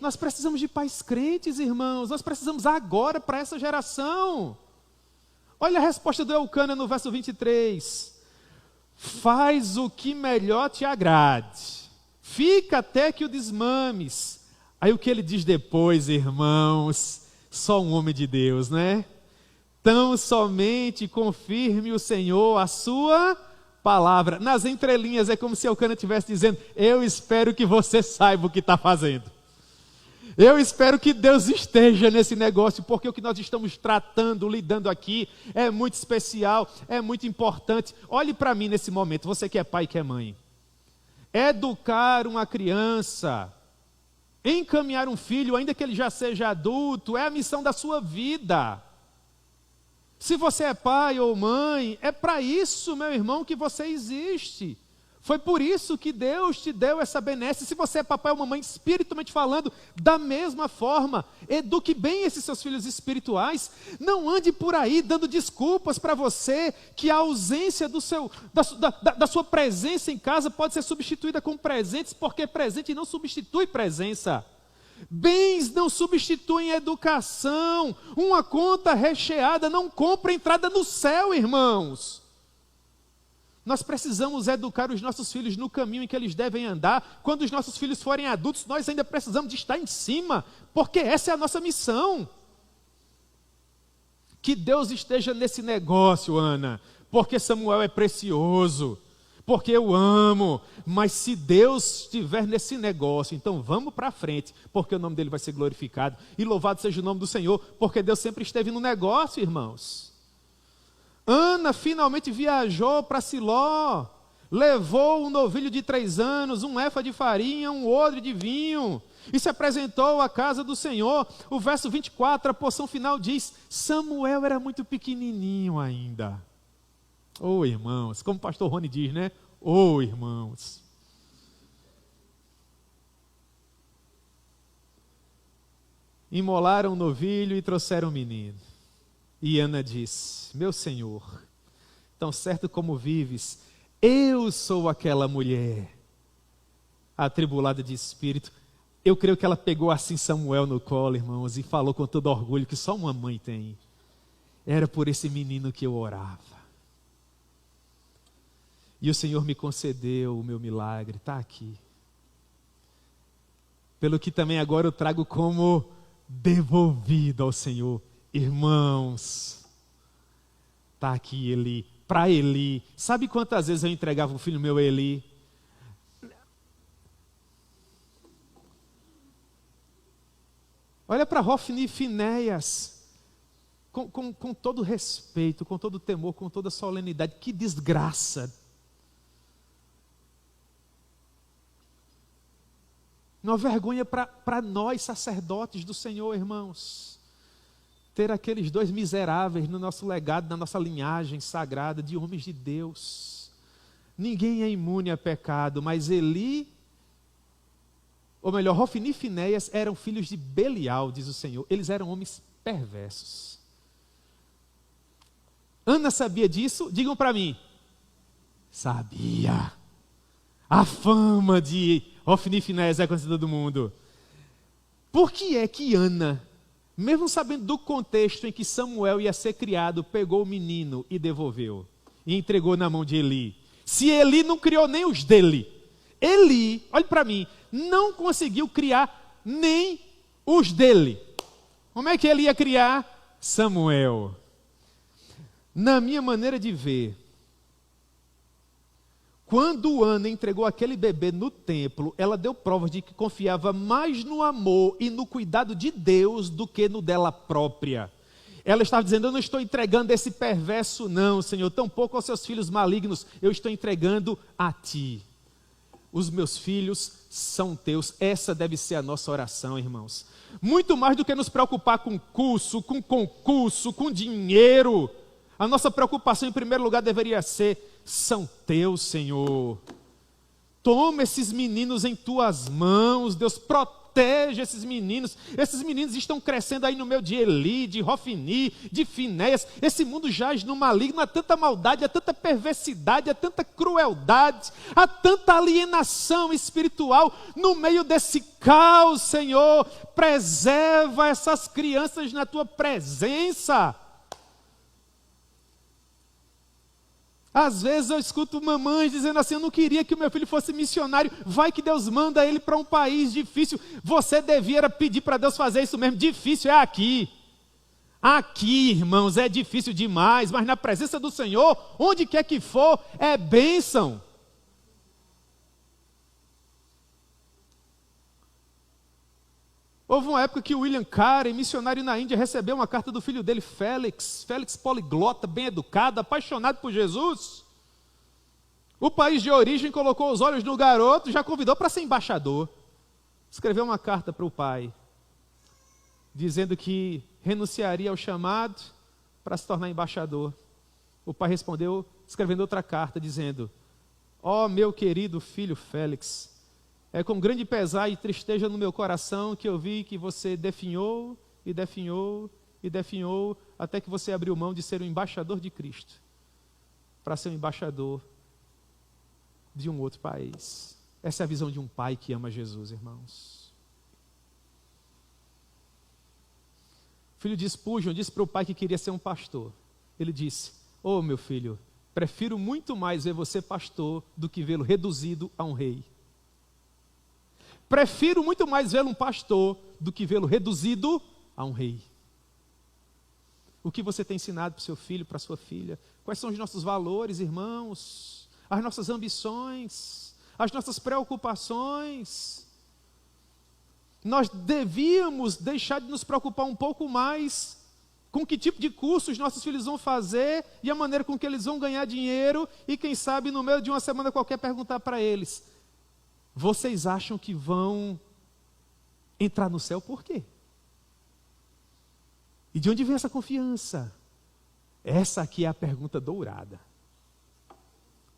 Nós precisamos de pais crentes, irmãos. Nós precisamos agora para essa geração. Olha a resposta do Eucana no verso 23. Faz o que melhor te agrade. Fica até que o desmames. Aí o que ele diz depois, irmãos? Só um homem de Deus, né? Tão somente confirme o Senhor a sua palavra. Nas entrelinhas é como se Eucana estivesse dizendo: eu espero que você saiba o que está fazendo. Eu espero que Deus esteja nesse negócio, porque o que nós estamos tratando, lidando aqui, é muito especial, é muito importante. Olhe para mim nesse momento, você que é pai e que é mãe. Educar uma criança, encaminhar um filho, ainda que ele já seja adulto, é a missão da sua vida. Se você é pai ou mãe, é para isso, meu irmão, que você existe. Foi por isso que Deus te deu essa benesse. Se você é papai ou mamãe, espiritualmente falando, da mesma forma, eduque bem esses seus filhos espirituais. Não ande por aí dando desculpas para você que a ausência da sua presença em casa pode ser substituída com presentes, porque presente não substitui presença. Bens não substituem educação. Uma conta recheada não compra entrada no céu, irmãos. Nós precisamos educar os nossos filhos no caminho em que eles devem andar. Quando os nossos filhos forem adultos, nós ainda precisamos de estar em cima, porque essa é a nossa missão. Que Deus esteja nesse negócio, Ana, porque Samuel é precioso, porque eu amo, mas se Deus estiver nesse negócio, então vamos para frente, porque o nome dele vai ser glorificado, e louvado seja o nome do Senhor, porque Deus sempre esteve no negócio, irmãos. Ana finalmente viajou para Siló, levou um novilho de 3 anos, um efa de farinha, um odre de vinho, e se apresentou à casa do Senhor. O verso 24, a porção final diz: Samuel era muito pequenininho ainda. Oh, irmãos, como o pastor Rony diz, né? Oh, irmãos. Imolaram o novilho e trouxeram o menino. E Ana disse: meu Senhor, tão certo como vives, eu sou aquela mulher atribulada de espírito. Eu creio que ela pegou assim Samuel no colo, irmãos, e falou com todo orgulho que só uma mãe tem. Era por esse menino que eu orava. E o Senhor me concedeu o meu milagre, está aqui. Pelo que também agora eu trago como devolvido ao Senhor. Irmãos, está aqui Eli, para Eli. Sabe quantas vezes eu entregava o filho meu a Eli? Olha para Hofni e Finéias, com todo respeito, com todo temor, com toda solenidade. Que desgraça! Uma vergonha para nós, sacerdotes do Senhor, irmãos. Ter aqueles 2 miseráveis no nosso legado, na nossa linhagem sagrada de homens de Deus. Ninguém é imune a pecado, mas Eli, ou melhor, Hofni e Finéias eram filhos de Belial, diz o Senhor. Eles eram homens perversos. Ana sabia disso? Digam para mim. Sabia. A fama de Hofni e Finéias é conhecida do mundo. Por que é que Ana, mesmo sabendo do contexto em que Samuel ia ser criado, pegou o menino e devolveu, e entregou na mão de Eli? Se Eli não criou nem os dele, Eli, olhe para mim, não conseguiu criar nem os dele. Como é que ele ia criar? Samuel. Na minha maneira de ver, quando Ana entregou aquele bebê no templo, ela deu provas de que confiava mais no amor e no cuidado de Deus do que no dela própria. Ela estava dizendo: eu não estou entregando esse perverso não, Senhor, tampouco aos seus filhos malignos, eu estou entregando a Ti. Os meus filhos são Teus. Essa deve ser a nossa oração, irmãos. Muito mais do que nos preocupar com curso, com concurso, com dinheiro. A nossa preocupação em primeiro lugar deveria ser: são Teus, Senhor. Toma esses meninos em Tuas mãos, Deus, proteja esses meninos. Esses meninos estão crescendo aí no meio de Eli, de Hofni, de Finéias. Esse mundo jaz no maligno, há tanta maldade, há tanta perversidade, há tanta crueldade, há tanta alienação espiritual no meio desse caos, Senhor. Preserva essas crianças na tua presença. Às vezes eu escuto mamães dizendo assim: eu não queria que o meu filho fosse missionário, vai que Deus manda ele para um país difícil. Você devia pedir para Deus fazer isso mesmo. Difícil é aqui. Aqui, irmãos, é difícil demais, mas na presença do Senhor, onde quer que for, é bênção. Houve uma época que o William Carey, missionário na Índia, recebeu uma carta do filho dele, Félix poliglota, bem educado, apaixonado por Jesus. O país de origem colocou os olhos no garoto e já convidou para ser embaixador. Escreveu uma carta para o pai, dizendo que renunciaria ao chamado para se tornar embaixador. O pai respondeu, escrevendo outra carta, dizendo: ó meu querido filho Félix, é com grande pesar e tristeza no meu coração que eu vi que você definhou e definhou e definhou até que você abriu mão de ser um embaixador de Cristo para ser um embaixador de um outro país. Essa é a visão de um pai que ama Jesus, irmãos. O filho de Spurgeon disse para o pai que queria ser um pastor. Ele disse: ô meu filho, prefiro muito mais ver você pastor do que vê-lo reduzido a um rei. Prefiro muito mais vê-lo um pastor do que vê-lo reduzido a um rei. O que você tem ensinado para o seu filho, para a sua filha? Quais são os nossos valores, irmãos? As nossas ambições? As nossas preocupações? Nós devíamos deixar de nos preocupar um pouco mais com que tipo de curso os nossos filhos vão fazer e a maneira com que eles vão ganhar dinheiro e quem sabe no meio de uma semana qualquer perguntar para eles: vocês acham que vão entrar no céu por quê? E de onde vem essa confiança? Essa aqui é a pergunta dourada.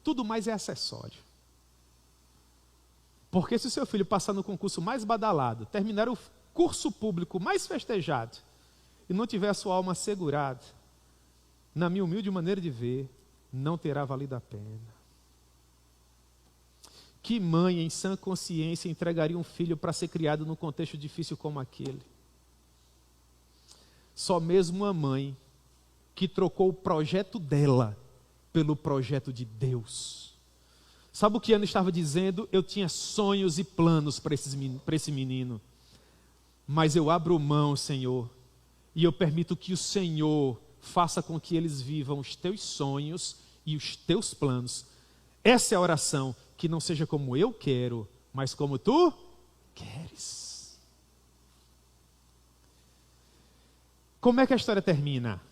Tudo mais é acessório. Porque se o seu filho passar no concurso mais badalado, terminar o curso público mais festejado, e não tiver a sua alma assegurada, na minha humilde maneira de ver, não terá valido a pena. Que mãe em sã consciência entregaria um filho para ser criado num contexto difícil como aquele? Só mesmo uma mãe que trocou o projeto dela pelo projeto de Deus. Sabe o que Ana estava dizendo? Eu tinha sonhos e planos para esse menino, mas eu abro mão, Senhor, e eu permito que o Senhor faça com que eles vivam os teus sonhos e os teus planos. Essa é a oração. Que não seja como eu quero, mas como tu queres. Como é que a história termina?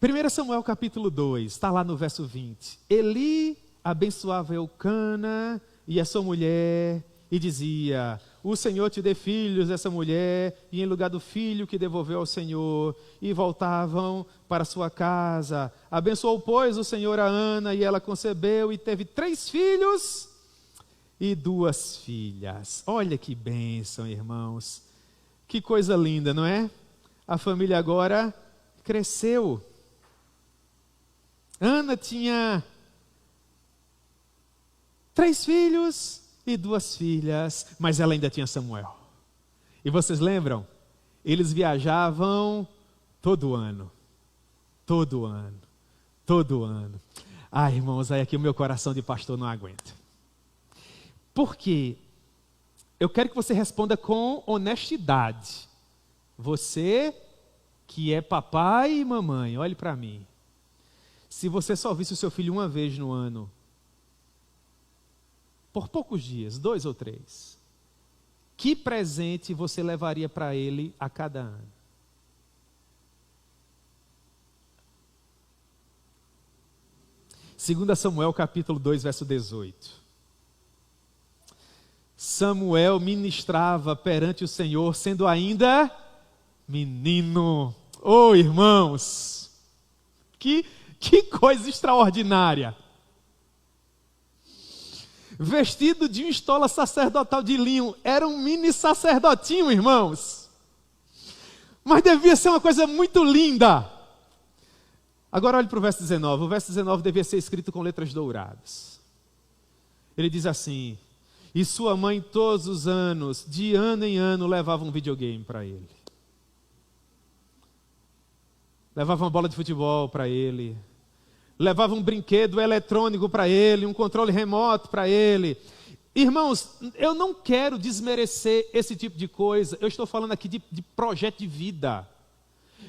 1 Samuel capítulo 2, está lá no verso 20. Eli abençoava Eucana e a sua mulher e dizia: o Senhor te dê filhos essa mulher, e em lugar do filho que devolveu ao Senhor, e voltavam para sua casa. Abençoou, pois, o Senhor a Ana, e ela concebeu e teve 3 filhos e 2 filhas. Olha que bênção, irmãos. Que coisa linda, não é? A família agora cresceu. Ana tinha 3 filhos e 2 filhas, mas ela ainda tinha Samuel. E vocês lembram? Eles viajavam todo ano. Todo ano. Todo ano. Ai, irmãos, aí aqui o meu coração de pastor não aguenta. Por quê? Eu quero que você responda com honestidade. Você que é papai e mamãe, olhe para mim. Se você só visse o seu filho uma vez no ano, por poucos dias, 2 ou 3, que presente você levaria para ele a cada ano? Segunda Samuel capítulo 2, verso 18. Samuel ministrava perante o Senhor, sendo ainda menino. Oh, irmãos, que coisa extraordinária. vestido de uma estola sacerdotal de linho. Era um mini sacerdotinho, irmãos. Mas devia ser uma coisa muito linda. Agora olhe para o verso 19. O verso 19 devia ser escrito com letras douradas. Ele diz assim: e sua mãe todos os anos, de ano em ano, levava um videogame para ele. Levava uma bola de futebol para ele. Levava um brinquedo eletrônico para ele, um controle remoto para ele. Irmãos, eu não quero desmerecer esse tipo de coisa. Eu estou falando aqui de projeto de vida.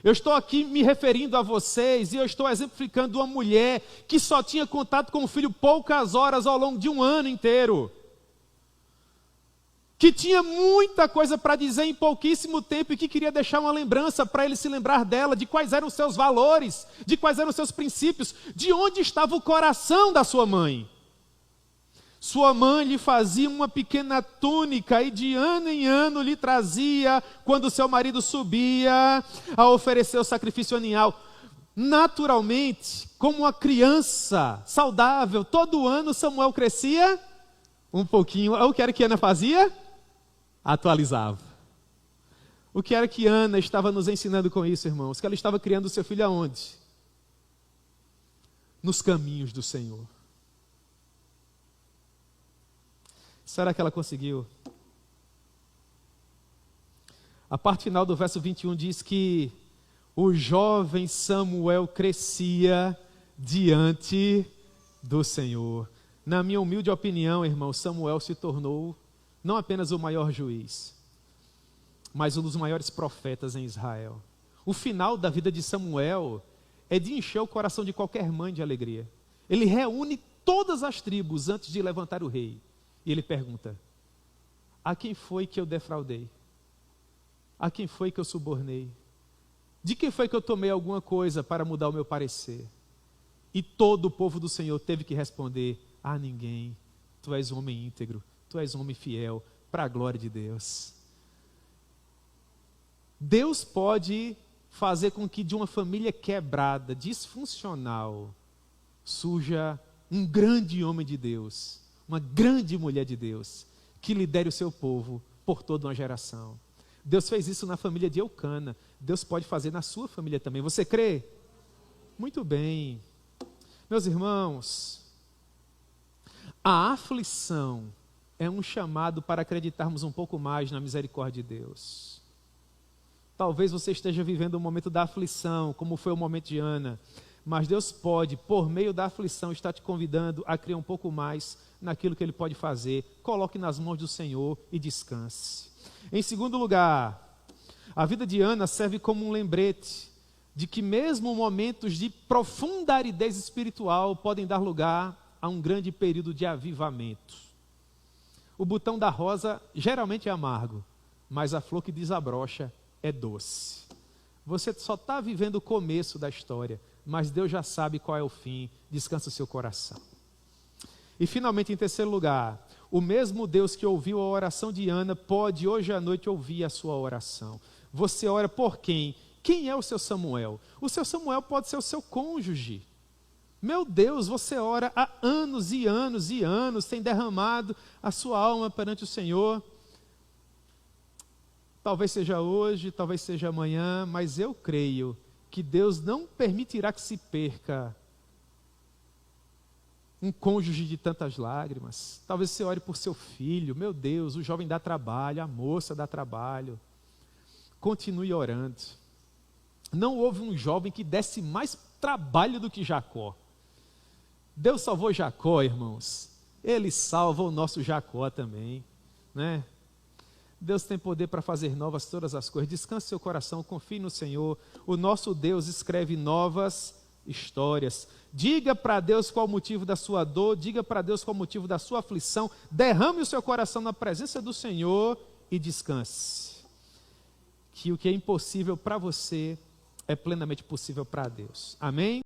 Eu estou aqui me referindo a vocês e eu estou exemplificando uma mulher que só tinha contato com o filho poucas horas ao longo de um ano inteiro. Que tinha muita coisa para dizer em pouquíssimo tempo e que queria deixar uma lembrança para ele se lembrar dela, de quais eram os seus valores, de quais eram os seus princípios, de onde estava o coração da sua mãe. Sua mãe lhe fazia uma pequena túnica e de ano em ano lhe trazia, quando seu marido subia a oferecer o sacrifício anual. Naturalmente, como uma criança saudável, todo ano Samuel crescia um pouquinho. O que era que Ana fazia? Atualizava. O que era que Ana estava nos ensinando com isso, irmãos? Que ela estava criando o seu filho aonde? Nos caminhos do Senhor. Será que ela conseguiu? A parte final do verso 21 diz que o jovem Samuel crescia diante do Senhor. Na minha humilde opinião, irmão, Samuel se tornou não apenas o maior juiz, mas um dos maiores profetas em Israel. O final da vida de Samuel é de encher o coração de qualquer mãe de alegria. Ele reúne todas as tribos antes de levantar o rei. E ele pergunta: a quem foi que eu defraudei? A quem foi que eu subornei? De quem foi que eu tomei alguma coisa para mudar o meu parecer? E todo o povo do Senhor teve que responder: a ninguém. Tu és um homem íntegro, tu és um homem fiel, para a glória de Deus. Deus pode fazer com que de uma família quebrada, disfuncional, surja um grande homem de Deus, uma grande mulher de Deus, que lidere o seu povo por toda uma geração. Deus fez isso na família de Eucana. Deus pode fazer na sua família também. Você crê? Muito bem. Meus irmãos, a aflição é um chamado para acreditarmos um pouco mais na misericórdia de Deus. Talvez você esteja vivendo um momento da aflição, como foi o momento de Ana, mas Deus pode, por meio da aflição, estar te convidando a crer um pouco mais naquilo que Ele pode fazer. Coloque nas mãos do Senhor e descanse. Em segundo lugar, a vida de Ana serve como um lembrete de que mesmo momentos de profunda aridez espiritual podem dar lugar a um grande período de avivamento. O botão da rosa geralmente é amargo, mas a flor que desabrocha é doce. Você só está vivendo o começo da história, mas Deus já sabe qual é o fim. Descansa o seu coração. E finalmente, em terceiro lugar, o mesmo Deus que ouviu a oração de Ana pode hoje à noite ouvir a sua oração. Você ora por quem? Quem é o seu Samuel? O seu Samuel pode ser o seu cônjuge. Meu Deus, você ora há anos e anos e anos, tem derramado a sua alma perante o Senhor. Talvez seja hoje, talvez seja amanhã, mas eu creio que Deus não permitirá que se perca um cônjuge de tantas lágrimas. Talvez você ore por seu filho. Meu Deus, o jovem dá trabalho, a moça dá trabalho. Continue orando. Não houve um jovem que desse mais trabalho do que Jacó. Deus salvou Jacó, irmãos. Ele salva o nosso Jacó também, né? Deus tem poder para fazer novas todas as coisas. Descanse seu coração, confie no Senhor. O nosso Deus escreve novas histórias. Diga para Deus qual o motivo da sua dor, diga para Deus qual o motivo da sua aflição. Derrame o seu coração na presença do Senhor e descanse. Que o que é impossível para você é plenamente possível para Deus. Amém?